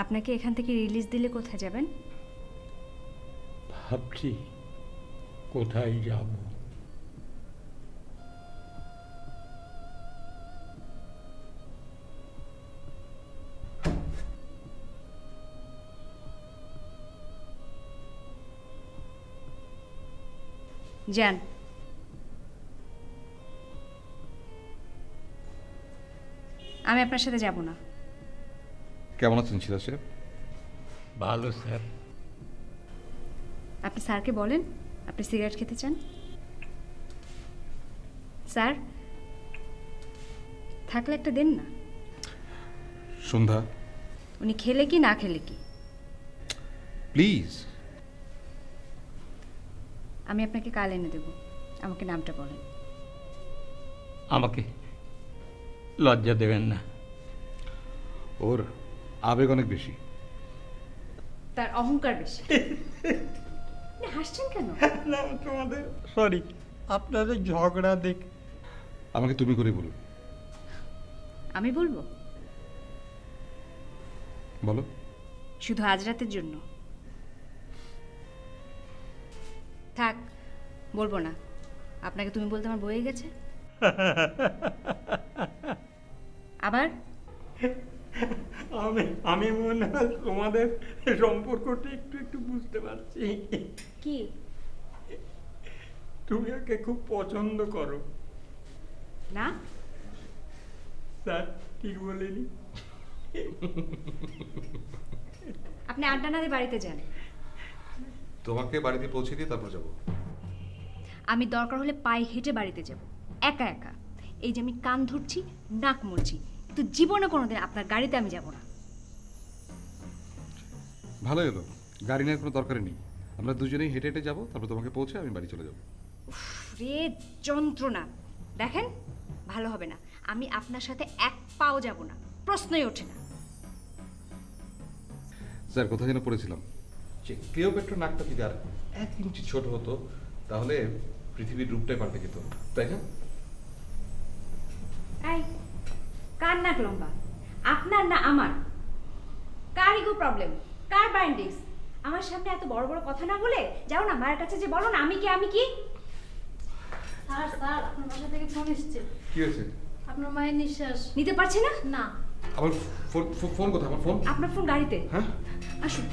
আপনাকে এখান থেকে রিলিজ দিলে কোথায় যাবেন? ভাবছি কোথায় যাব। যান। আমি আপনার সাথে যাব না। কেমন আছেন সিরাজ সাহেব? ভালো স্যার। আপনি স্যারকে বলেন আপনি সিগারেট খেতে চান। স্যার, থাকলে একটা দেন না। সন্ধ্যা, উনি খেলে কি না খেলে কি? প্লিজ। আমি আপনাকে কাল এনে দেব। আমাকে নামটা বলেন। আমাকে লজ্জা দেবেন না। ওর আবেগ অনেক বেশি। তার অহংকার বেশি। হাসছেন কেন? না, তোমাদের সরি, আপনাদের ঝগড়া দেখ। আমাকে তুমি করে বলুন। আমি বলবো? বলো। শুধু আজ রাতের জন্য? থাক, বলবো না। আপনাকে তুমি বলতে আমার বয়ে গেছে। আবার আমি মনে হয় তোমাদের সম্পর্কটা একটু একটু বুঝতে পারছি। কি? তুমি ওকে খুব পছন্দ করো না? স্যার ঠিক বলিনি? আপনি আড্ডা না দিয়ে বাড়িতে যান। তোমাকে বাড়িতে পৌঁছে দিয়ে তারপর যাব। আমি দরকার হলে পায়ে হেঁটে বাড়িতে যাব, একা একা। এই যে আমি কান ধরছি, নাক মুড়ছি, কিন্তু জীবনে কোনোদিন আপনার গাড়িতে আমি যাব না। ভালো হলো, গাড়ি নেওয়ার কোনো দরকার নেই। আমরা দুজনেই হেঁটে হেঁটে যাবো, তারপর তোমাকে পৌঁছে আমি বাড়ি চলে যাব। রে যন্ত্রণা। দেখেন, ভালো হবে না। আমি আপনার সাথে এক পাও যাব না, প্রশ্নই ওঠে না। স্যার কোথায় যেন পড়েছিলাম যে ক্লিওপেট্রা নাকটা যদি আর 1 ইঞ্চি ছোট হতো তাহলে পৃথিবীর রূপটাই পাল্টে যেত, তাই না? এই কার নাক লম্বা, আপনার না আমার? কার ইগো প্রবলেম, কার ব্যান্ডিক্স? আমার সামনে এত বড় বড় কথা না বলে যাও না মায়ের কাছে, যে বলো না আমি কি। স্যার স্যার আপনার বাসা থেকে ফোন এসেছে। কি হয়েছে? আপনার মায়ের নিঃশ্বাস নিতে পারছে না। না। আমার ফোন কোথায়? আমার ফোন? আপনার ফোন গাড়িতে। হ্যাঁ আসুন।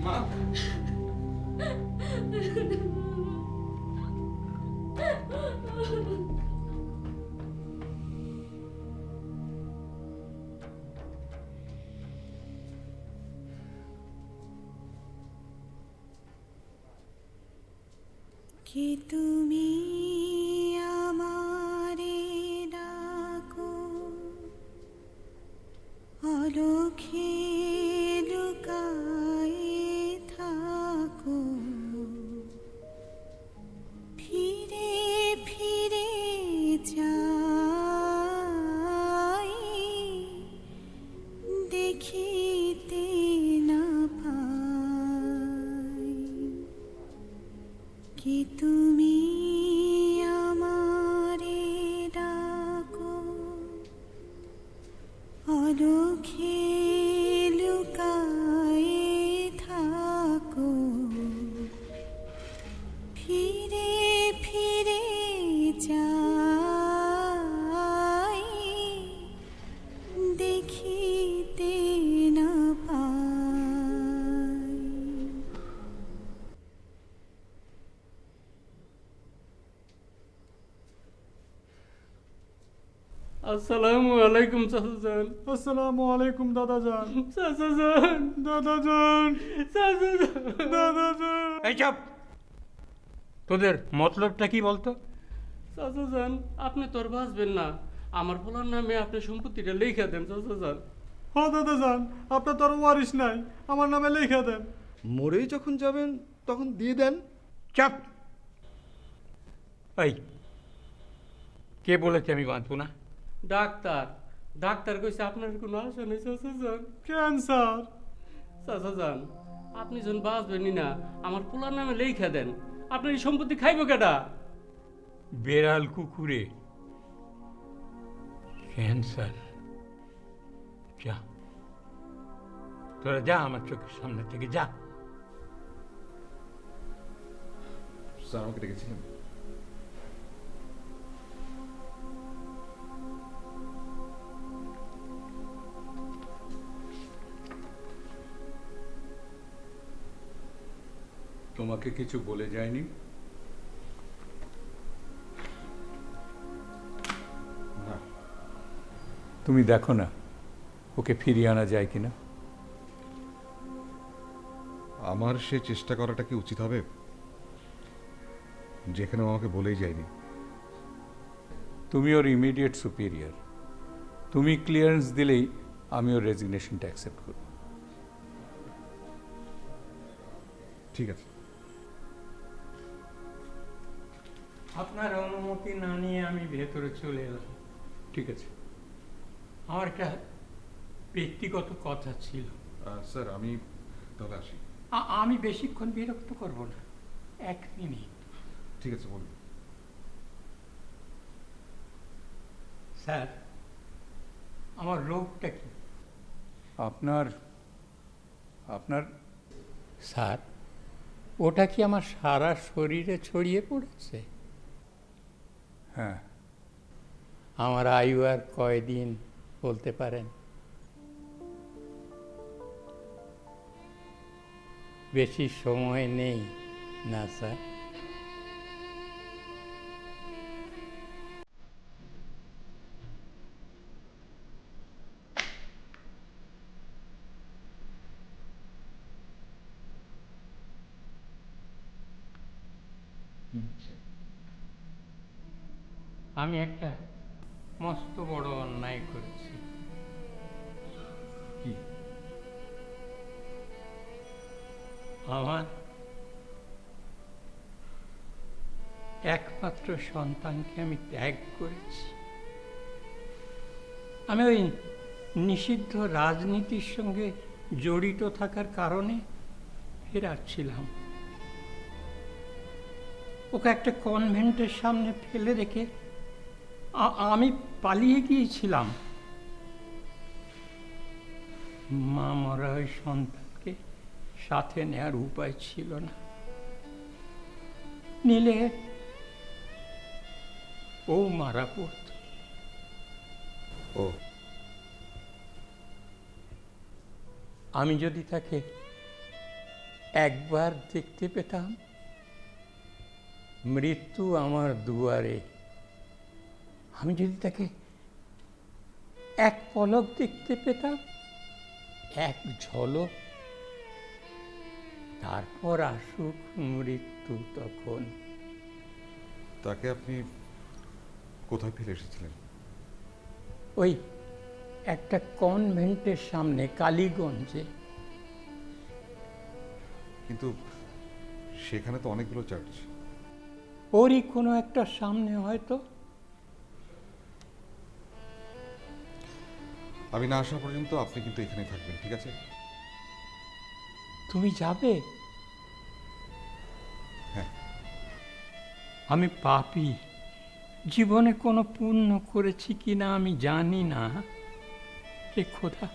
মা, কি তুমি আমারে ডাকো অলক্ষে লুকায়ে থাকো ফিরে ফিরে যাই দেখিতে না পাই কি তুমি আমারে ডাকো অলক্ষে লুকায়ে থাকো ফিরে ফিরে যাই দেখিতে না পাই। আসসালামু আলাইকুম চাচাজান। আসসালামু আলাইকুম দাদাজান। চাচাজান, দাদাজান, চাচাজান, দাদাজান। এই চুপ! তোদের মতলবটা কি বলতো? চাচাজান, আপনি তোর বাঁচবেন না, আমার পোলার নামে আপনি সম্পত্তিটা লিখে দেন চাচাজান। হ দাদাজান, আপনার তোর ওয়ারিশ নাই, আমার নামে লেখা দেন। মরেই যখন যাবেন তখন দিয়ে দেন। চাপ! এই কে বলেছে আমি বাঁচবো না? ডাক্তার। ডাক্তার কইছে আপনার কোনো আশা নেই চাচাজান। ক্যান্সার। চাচাজান, আপনি যখন বাঁচবেনই না, আমার পোলার নামে লেখা দেন। আপনার এই সম্পত্তি খাইব কেডা? বেড়াল কুকুরে। ক্যান্সার। যা, তোরা যা আমার চোখের সামনে থেকে যা। স্যার আমাকে ডেকেছিলেন? তোমাকে কিছু বলে যায়নি? না। তুমি দেখো না ওকে ফিরিয়ে আনা যায় কিনা। আমার সে চেষ্টা করাটা কি উচিত হবে, যেখানে ও আমাকে বলেই যায়নি? তুমি ওর ইমিডিয়েট সুপিরিয়র, তুমি ক্লিয়ারেন্স দিলেই আমি ওর রেজিগনেশনটা অ্যাকসেপ্ট করব। ঠিক আছে। আপনার অনুমতি না নিয়ে আমি ভেতরে চলে এলাম। ঠিক আছে। আমার একটা ব্যক্তিগত কথা ছিল। স্যার আমি তাহলে আসি। আমি বেশিক্ষণ বিরক্ত করব না, 1 মিনিট। ঠিক আছে, বলুন। স্যার, আমার রোগটা কি? আপনার আপনার স্যার, ওটা কি আমার সারা শরীরে ছড়িয়ে পড়েছে? হ্যাঁ। আমার আয়ু আর কয়দিন বলতে পারেন? বেশি সময় নেই না স্যার। আমি একটা মস্ত বড় অন্যায় করেছি। কি? আমার একমাত্র সন্তানকে আমি ত্যাগ করেছি। আমি ওই নিষিদ্ধ রাজনীতির সঙ্গে জড়িত থাকার কারণে ফেরাচ্ছিলাম। ওকে একটা কনভেন্টের সামনে ফেলে রেখে আমি পালিয়ে গিয়েছিলাম। মা মরা ওই সন্তানকে সাথে নেওয়ার উপায় ছিল না, নিলে ও মারা পড়ত। ও আমি যদি তাকে একবার দেখতে পেতাম, মৃত্যু আমার দুয়ারে, আমি যদি তাকে এক পলক দেখতে পেতাম, এক ঝলক, তারপর আসুক মৃত্যু। তখন তাকে আপনি কোথায় ফেলে এসেছিলেন? ওই একটা কনভেন্টের সামনে, কালীগঞ্জে। কিন্তু সেখানে তো অনেকগুলো চার্চ। ওরই কোনো একটা সামনে হয়তো। আমি না আসা পর্যন্ত আপনি কিন্তু এখানে থাকবেন, ঠিক আছে? তুমি যাবে? হ্যাঁ। আমি পাপী, জীবনে কোনো পুণ্য করেছি কিনা আমি জানি না। হে খোদা,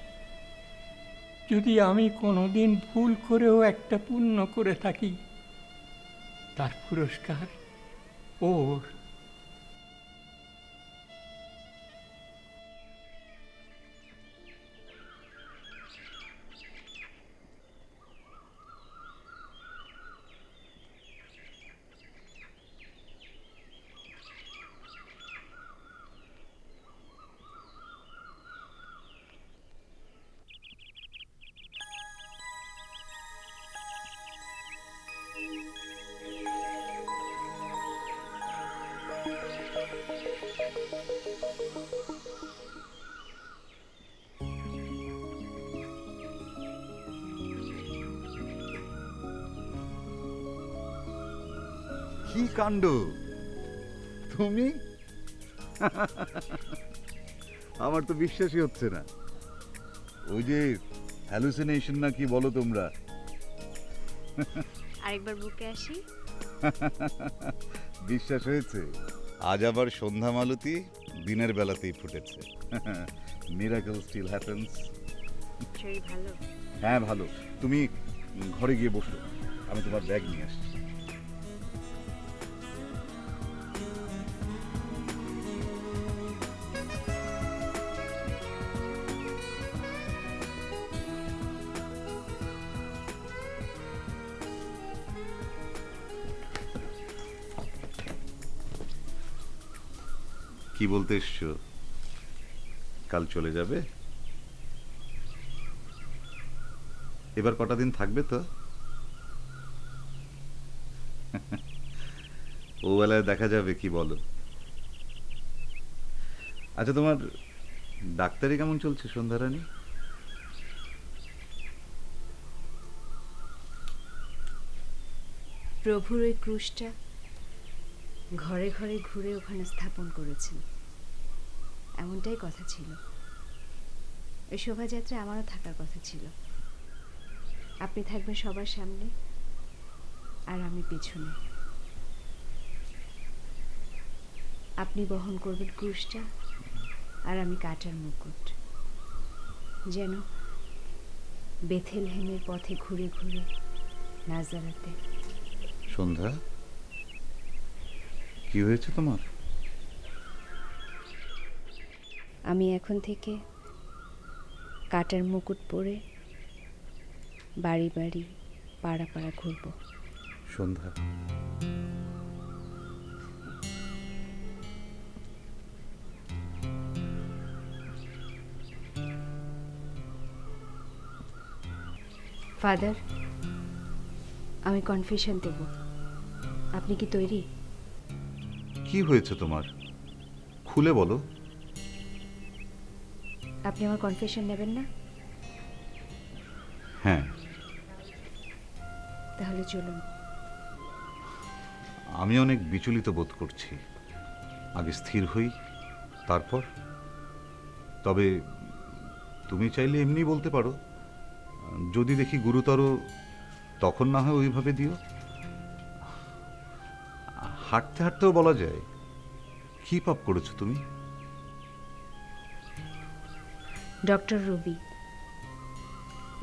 যদি আমি কোনোদিন ভুল করেও একটা পুণ্য করে থাকি, তার পুরস্কার ওর। কি কাণ্ড! তুমি? আমার তো বিশ্বাসই হচ্ছে না। ওই যে হ্যালুসিনেশন না কি বলো তোমরা? আরেকবার বুকে আসি। বিশ্বাস হয়েছে? আজ আবার সন্ধ্যা মালতী দিনের বেলাতেই ফুটেছে। Miracle still happens. শরীর ভালো? হ্যাঁ ভালো। তুমি ঘরে গিয়ে বসো, আমি তোমার ব্যাগ নিয়ে আসছি। কি বলতে এসছো? কাল চলে যাবে? এবার কটা দিন থাকবে তো? ও বেলায় দেখা যাবে, কি বলো? আচ্ছা, তোমার ডাক্তারি কেমন চলছে সন্ধ্যারানী? প্রভুর ওই ক্রুশটা ঘরে ঘরে ঘুরে ওখানে স্থাপন করেছেন, এমনটাই কথা ছিল। ওই শোভাযাত্রায় আমারও থাকার কথা ছিল। আপনি থাকবেন সবার সামনে আর আমি পিছনে। আপনি বহন করবেন ক্রুশটা আর আমি কাটার মুকুট, যেন বেথেলহেমের পথে ঘুরে ঘুরে নাজারাতে। সন্ধ্যা, কি হয়েছে তোমার? আমি এখন থেকে কাটার মুকুট পরে বাড়ি বাড়ি পাড়া পাড়া ঘুরব। সন্ধ্যা, ফাদার, আমি কনফেশন দেব, আপনি কি তৈরি? কি হয়েছে তোমার? খুলে বলো। আপনি আমার কনফেশন নেবেন না? হ্যাঁ, তাহলে চলুন। আমি অনেক বিচলিত বোধ করছি। আগে স্থির হই, তারপর। তবে তুমি চাইলে এমনি বলতে পারো, যদি দেখি গুরুতর তখন না হয় ওইভাবে দিও। হাঁটতে হাঁটতেও বলা যায়। কি পাপ করেছো তুমি? ডক্টর রবি,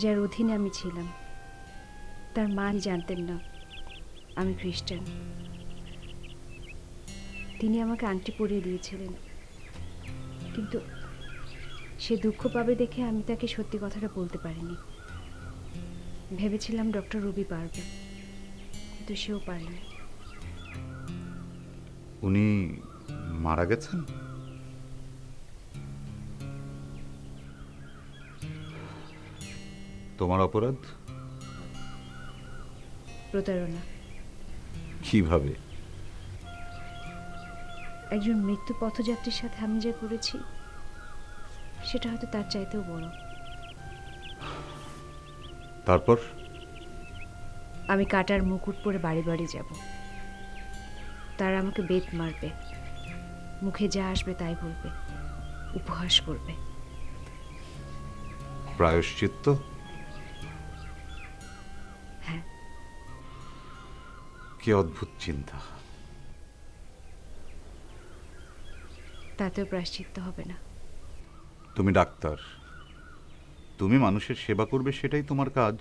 যার অধীনে আমি ছিলাম, তার মা জানতেন না আমি খ্রিস্টান। তিনি আমাকে আংটি পরিয়ে দিয়েছিলেন, কিন্তু সে দুঃখ পাবে দেখে আমি তাকে সত্যি কথাটা বলতে পারিনি। ভেবেছিলাম ডক্টর রবি পারবে, কিন্তু সেও পারেনি। উনি মারা গেছেন? তোমার অপরাধ? প্রতারণা। কিভাবে? একজন মৃত্যু পথযাত্রীর সাথে আমি যা করেছি সেটা হয়তো তার চাইতেও বড়। তারপর? আমি কাটার মুকুট পরে বাড়ি বাড়ি যাব। তারা আমাকে বেত মারবে, মুখে যা আসবে তাই বলবে, উপহাস করবে। প্রায়শ্চিত্ত? হ্যাঁ। কি অদ্ভুত চিন্তা। তাতেও প্রায়শ্চিত্ত হবে না। তুমি ডাক্তার, তুমি মানুষের সেবা করবে, সেটাই তোমার কাজ।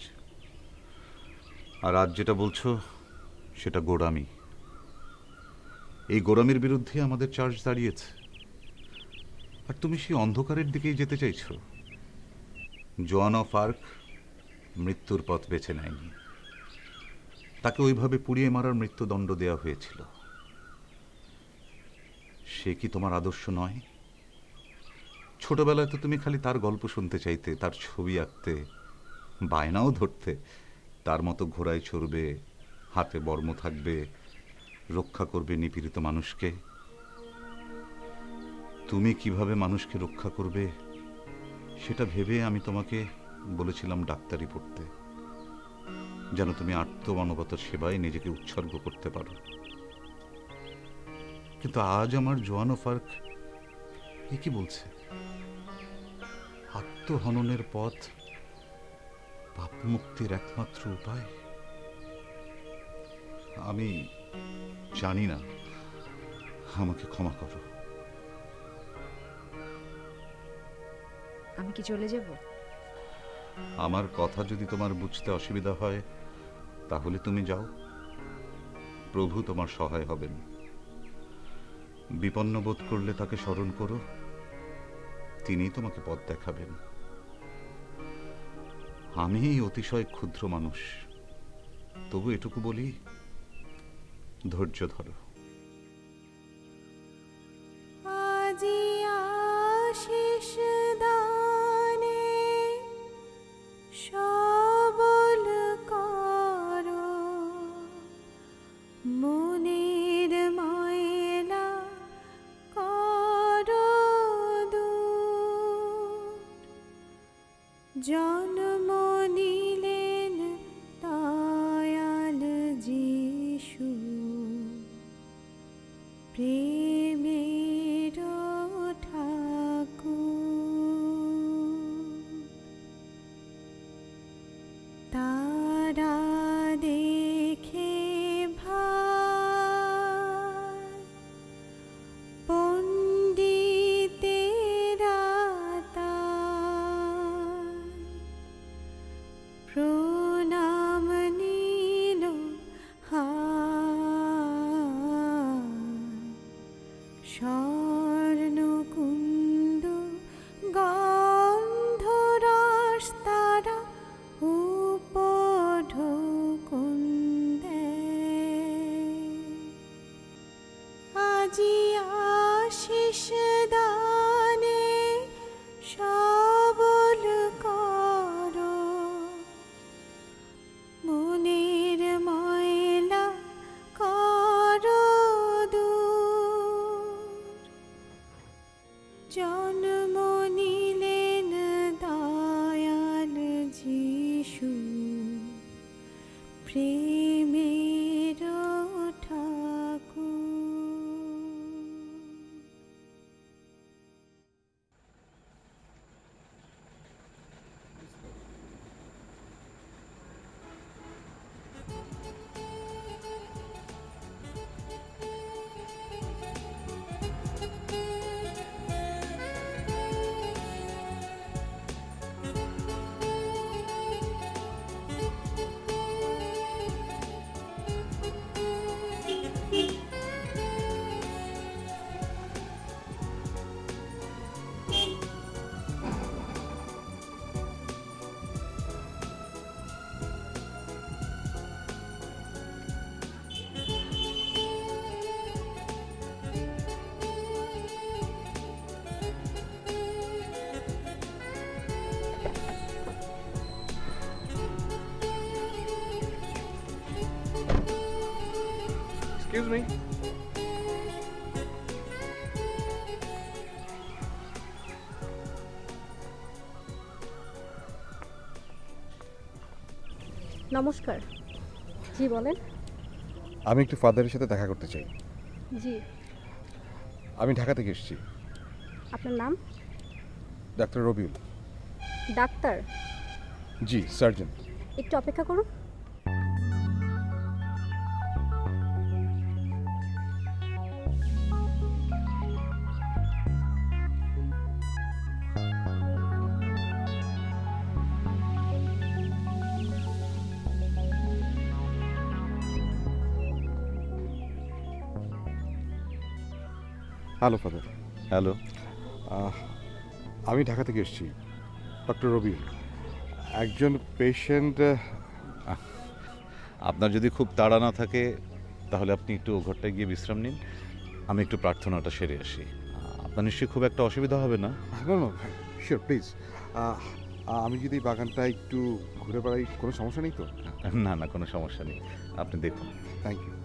আর আজ যেটা বলছো সেটা গোঁড়ামি। এই গোঁড়ামির বিরুদ্ধে আমাদের চার্জ দাঁড়িয়েছে। আর তুমি সেই অন্ধকারের দিকেই যেতে চাইছো। জোয়ান অফ আর্ক মৃত্যুর পথ বেছে নেয়নি, তাকে ওইভাবে পুড়িয়ে মারার মৃত্যুদণ্ড দেওয়া হয়েছিল। সে কি তোমার আদর্শ নয়? ছোটবেলায় তো তুমি খালি তার গল্প শুনতে চাইতে, তার ছবি আঁকতে, বায়নাও ধরতে। তার মতো ঘোড়ায় চড়বে, হাতে বর্ম থাকবে, রক্ষা করবে নিপীড়িত মানুষকে। তুমি কিভাবে মানুষকে রক্ষা করবে সেটা ভেবে আমি তোমাকে বলেছিলাম ডাক্তারি পড়তে, যেন তুমি আত্মমানবতার সেবায় নিজেকে উৎসর্গ করতে পারো। কিন্তু আজ আমার জোয়ান অফ আর্ক এ কি বলছে? আত্মহননের পথ পাপ মুক্তির একমাত্র উপায়। আমি জানি না, আমাকে ক্ষমা করো। আমি কি চলে যাব? আমার কথা যদি তোমার বুঝতে অসুবিধা হয় তাহলে তুমি যাও। প্রভু তোমার সহায় হবেন। বিপন্ন বোধ করলে তাকে স্মরণ করো, তিনিই তোমাকে পথ দেখাবেন। আমি অতিশয় ক্ষুদ্র মানুষ, তবু এটুকু বলি, ধৈর্য ধরো। আজি আশিস দানে সবল করো, মনের ময়লা করো দূর। জন্ম নিলেন দয়াল যিশু, প্রেমের ঠাকুর। তারা দেখে ভাই পণ্ডিতেরা তাই প্রণাম নীল স্বর্ণকুণ্ড গন্ধরস তারা উপঢৌকন দেয়। আজি আশিস দানে সবল করো, মনের ময়লা করো দূর। জন্ম নিলেন দয়াল যিশু, প্রেম এক্সকিউজ মি। নমস্কার। জি বলেন। আমি একটু ফাদারের সাথে দেখা করতে চাই। জি। আমি ঢাকা থেকে এসেছি। আপনার নাম? ডাক্তার রবিউল। ডাক্তার? জি, সার্জন। একটু অপেক্ষা করুন। Hello father. হ্যালো। আমি ঢাকা থেকে এসেছি, ডক্টর রবিউল। একজন পেশেন্ট। আপনার যদি খুব তাড়া না থাকে তাহলে আপনি একটু ও ঘরটায় গিয়ে বিশ্রাম নিন, আমি একটু প্রার্থনাটা সেরে আসি। আপনার নিশ্চয়ই খুব একটা অসুবিধা হবে না? না, শিওর, প্লিজ। আমি যদি বাগানটা একটু ঘুরে বেড়াই, কোনো সমস্যা নেই তো? না না, কোনো সমস্যা নেই, আপনি দেখুন।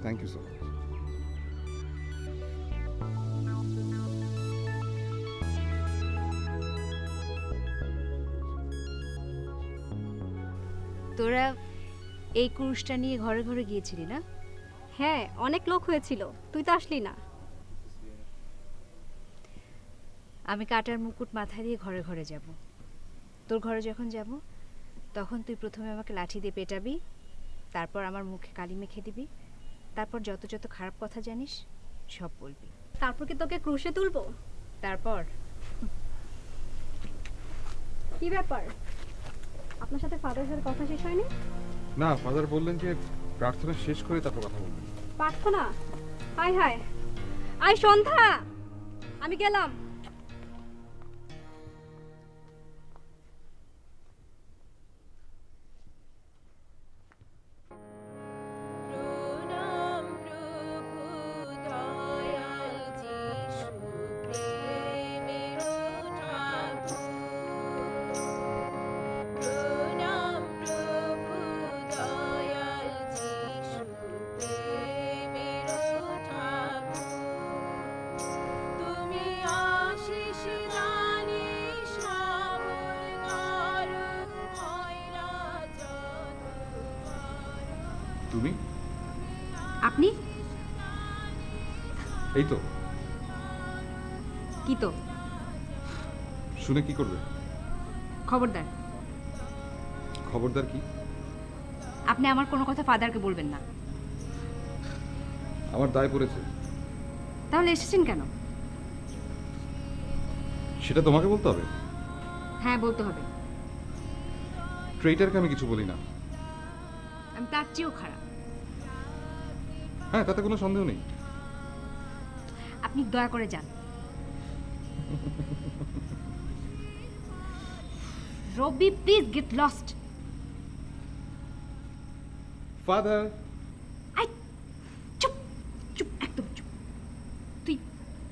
Thank you so much. তোরা এই কুরুশটা নিয়ে ঘরে ঘরে গিয়েছিলি না? হ্যাঁ, অনেক লোক হয়েছিল, তুই তো আসলি না। আমি কাটার মুকুট মাথায় দিয়ে ঘরে ঘরে যাব। তোর ঘরে যখন যাব তখন তুই প্রথমে আমাকে লাঠি দিয়ে পেটাবি, তারপর আমার মুখে কালি মেখে দিবি, তারপর যত যত খারাপ কথা জানিস সব বলবি। তারপর কি তোকে ক্রুশে তুলবো? তারপর কি ব্যাপার, আপনার সাথে ফাদারের সাথে কথা শেষ হয়নি? না, ফাদার বললেন যে প্রার্থনা শেষ করে তারপর কথা বলবেন। প্রার্থনা? হায় হায়, আয় সন্ধ্যা, আমি গেলাম। তুমি? আপনি? এই তো। কি তো? শুনে কি করবে? খবরদার। খবরদার কি? আপনি আমার কোনো কথা ফাদারকে বলবেন না। আমার দায় পড়েছে। তাহলে এসেছেন কেন? সেটা তোমাকে বলতে হবে। হ্যাঁ, বলতে হবে। ট্রেইটারকে আমি কিছু বলি না। আমি তার চেয়েও খারাপ। হ্যাঁ, তাতে কোনো সন্দেহ নেই। আপনি দয়া করে যান। রবি, প্লিজ গেট লস্ট। ফাদার। চুপ চুপ, একদম চুপ। তুই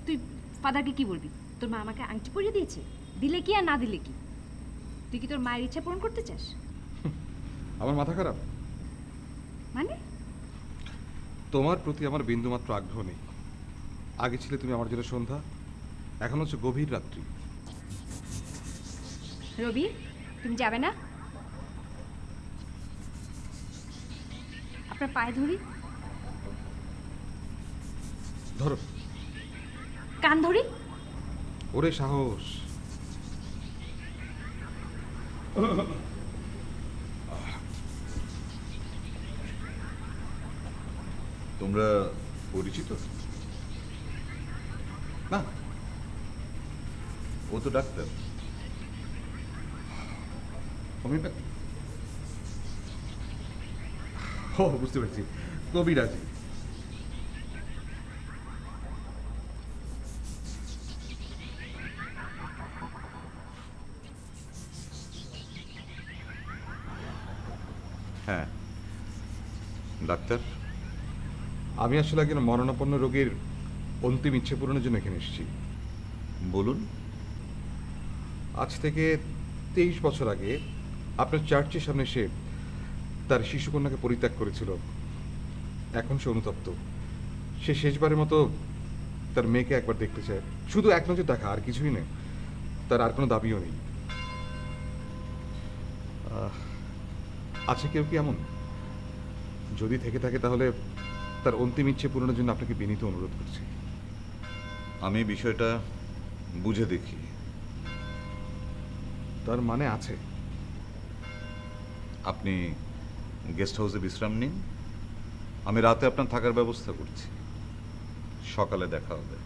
তুই ফাদারকে কি বলবি? তোর মা আমাকে আংটি পরিয়ে দিয়েছে, দিলে কি আর না দিলে কি? তুই কি তোর মায়ের ইচ্ছা পূরণ করতে চাস? আমার মাথা খারাপ? মানে? তোমার প্রতি আমার বিন্দুমাত্র আগ্রহ নেই। আগে ছিলে তুমি আমার জন্য সন্ধ্যা, এখন হচ্ছে গভীর রাত্রি। রবি, তুমি যাবে না? আপনার পায়ে ধরি। ধরো। কান ধরি। ওরে সাহস। তোমরা পরিচিত? না। ও তো ডাক্তার। ও, বুঝতে পেরেছি, কবিরাজি। হ্যাঁ, ডাক্তার। আমি আসলে একজন মরণাপন্ন রোগীর অন্তিম ইচ্ছে পূরণের জন্য এখানে এসেছি। বলুন। আজ থেকে 23 বছর আগে আপনার চার্চের সামনে সে তার শিশুকন্যাকে পরিত্যাগ করেছিল। এখন সে অনুতপ্ত। সে শেষবারের মতো তার মেয়েকে একবার দেখতে চায়, শুধু এক নজর দেখা, আর কিছুই নেই। তার আর কোনো দাবিও নেই। আছে কেউ কি এমন? যদি থেকে থাকে তাহলে তার অন্তিম ইচ্ছে পূরণের জন্য আপনাকে বিনীত অনুরোধ করছি। আমি বিষয়টা বুঝে দেখি। তার মানে আছে। আপনি গেস্ট হাউসে বিশ্রাম নিন, আমি রাতে আপনার থাকার ব্যবস্থা করছি। সকালে দেখা হবে।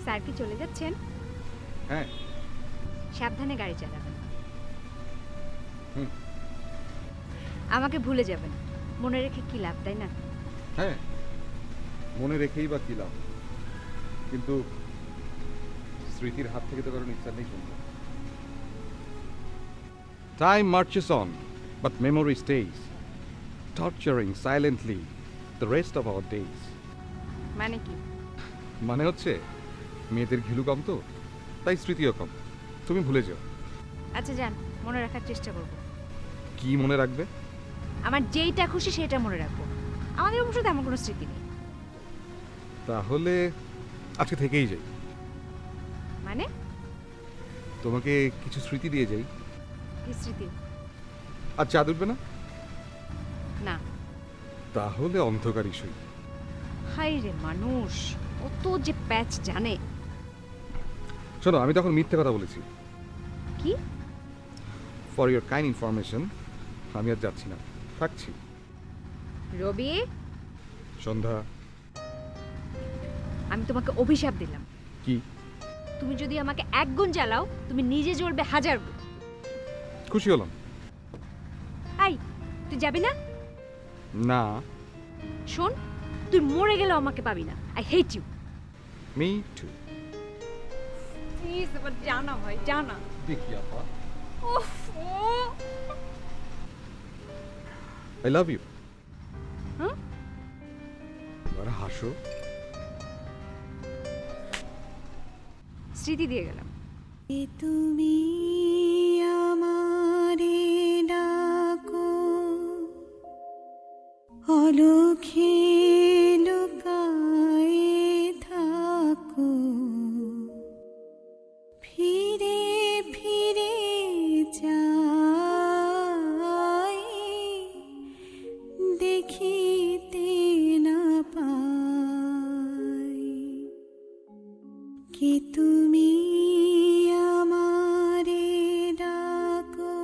স্যার কি চলে যাচ্ছেন? হ্যাঁ। সাবধানে গাড়ি চালাবেন। হুম। আমাকে ভুলে যাবেন, মনে রেখে কি লাভ, তাই না? হ্যাঁ, মনে রেখেই বা কি লাভ, কিন্তু স্মৃতির হাত থেকে তো কারণ ইচ্ছা নেই শুনবো। Time marches on, but memory stays, torturing silently the rest of our days. মানে কি? মানে হচ্ছে মেয়েদের ঘিলু কম তো, তাই স্মৃতিও কম। তুমি ভুলে যাও। আচ্ছা যান, মনে রাখার চেষ্টা করব। কি মনে রাখবে? আমার যেইটা খুশি সেটা মনে রাখবো। আমাদের অবশ্য তেমন কোনো স্মৃতি নেই। তাহলে আজকে থেকেই যাই। মানে? তোমাকে কিছু স্মৃতি দিয়ে যাই। কি স্মৃতি? আর চা উঠবে না? না। তাহলে অন্ধকারই সই। হাই রে মানুষ, অত যে প্যাচ জানে। শোনো, আমি তখন মিথ্যে কথা বলেছি। কি? ফর ইউর কাইন্ড ইনফরমেশন, আমি আর যাচ্ছি না, থাকছি। রবি, সন্ধ্যা, আমি তোমাকে অভিশাপ দিলাম। কি? তুমি যদি আমাকে 1 গুণ জ্বালাও, তুমি নিজে জ্বলবে 1000 গুণ। খুশি হলাম। এই, তুই যাবি না? না। শোন, তুই মরে গেলেও আমাকে পাবি না। I hate you. Me too. Please এবার জানা ভাই, জানা। দেখি আপা। উফ, আই লাভ ইউ। হ্যাঁ? এবার হাসো। স্মৃতি দিয়ে গেলাম। তুমি আমারে ডাকো, অলক্ষে লুকায়ে থাকো, ফিরে ফিরে যাই, দেখিতে না পাই, কি তুমি আমারে ডাকো।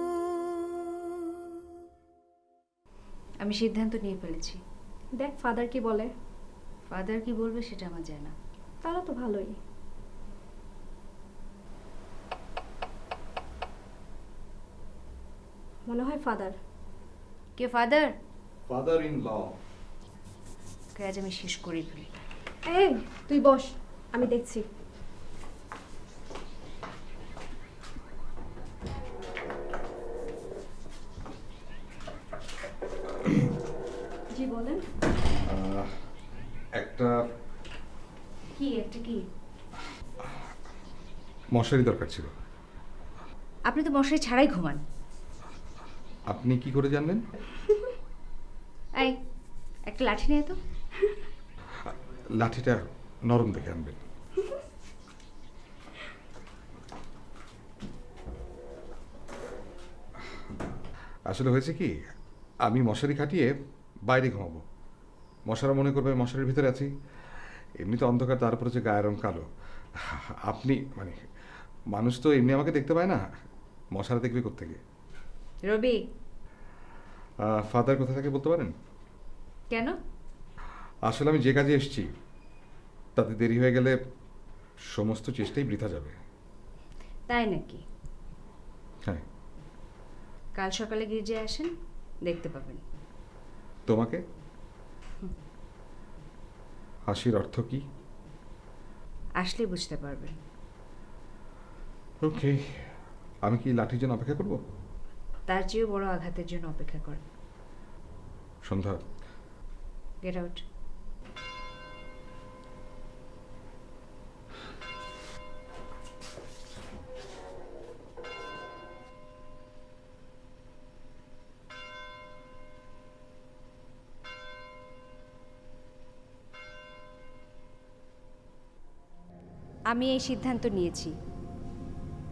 আমি সিদ্ধান্ত নিয়ে ফেলেছি। দেখ ফাদার কি বলে। ফাদার কি বলবে সেটা আমার জানা। তাহলে তো ভালোই। মনে হয় ফাদার। কে ফাদার? Father in law. কাজ আমি শেষ করেই ফেলি। এই তুই বস, আমি দেখছি। জি বলেন। একটা কি? একটা কি? মশারি দরকার ছিল। আপনি তো মশারি ছাড়াই ঘুমান। আপনি কি করে জানলেন? এই, একটা লাঠি নিয়ে তো। লাঠিটা নরম দেখে আনবেন। আসলে হয়েছে কি, আমি মশারি খাটিয়ে বাইরে ঘুমাবো। মশারা মনে করবে মশারির ভিতরে আছি। এমনিতে অন্ধকার, তার উপরে যে গায়ের রং কালো। আপনি মানে মানুষ তো এমনি আমাকে দেখতে পায় না, মশারা দেখবে কোত্থেকে? রবি, ফাদার কোথা থেকে বলতে পারেন? কেন? আসলে আমি যে কাজে এসেছি তাতে দেরি হয়ে গেলে সমস্ত চেষ্টাই বৃথা যাবে। তাই নাকি? হ্যাঁ। কাল সকালে গির্জায় আসেন, দেখতে পাবেন। তোমাকে? হাসির অর্থ কি? আসলে বুঝতে পারবেন। ওকে, আমি কি লাঠির জন্য অপেক্ষা করব? তার চেয়েও বড় আঘাতের জন্য অপেক্ষা করেন। সন্ধ্যা, গেট আউট। আমি এই সিদ্ধান্ত নিয়েছি,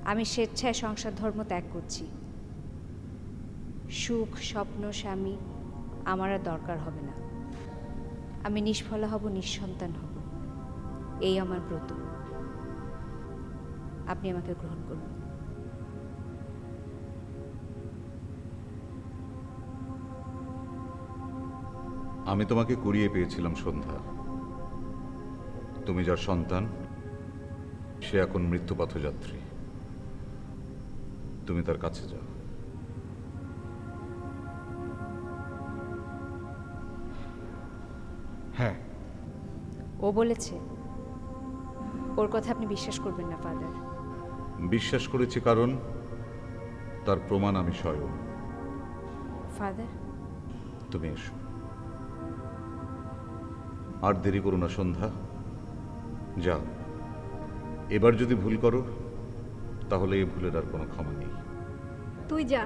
আমি স্বেচ্ছায় সংসার ধর্ম ত্যাগ করছি। সুখ, স্বপ্ন, স্বামী আমার আর দরকার হবে না। আমি নিষ্ফলা হব, নিঃসন্তান হব, এই আমার ব্রত। আপনি আমাকে গ্রহণ করুন। আমি তোমাকে কুড়িয়ে পেয়েছিলাম সন্ধ্যা। তুমি যার সন্তান, সে এখন মৃত্যুপথযাত্রী। তুমি তার কাছে যাও। হ্যাঁ। ও বলেছে, ওর কথা আপনি বিশ্বাস করবেন না ফাদার। বিশ্বাস করেছি কারণ তার প্রমাণ আমি স্বয়ং। ফাদার, তুমি এসো। আর দেরি করো না সন্ধ্যা, যাও। এবার যদি ভুল করো তাহলে এই ভুলের আর কোনো ক্ষমা নেই। তুই যা।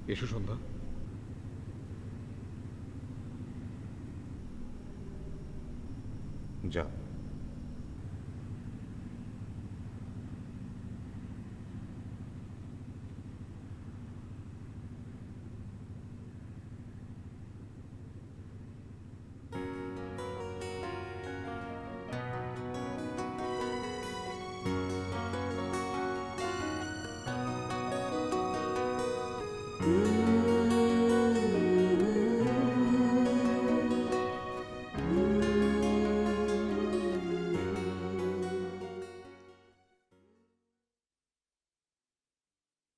এসো সন্ধ্যা। যা। তুমি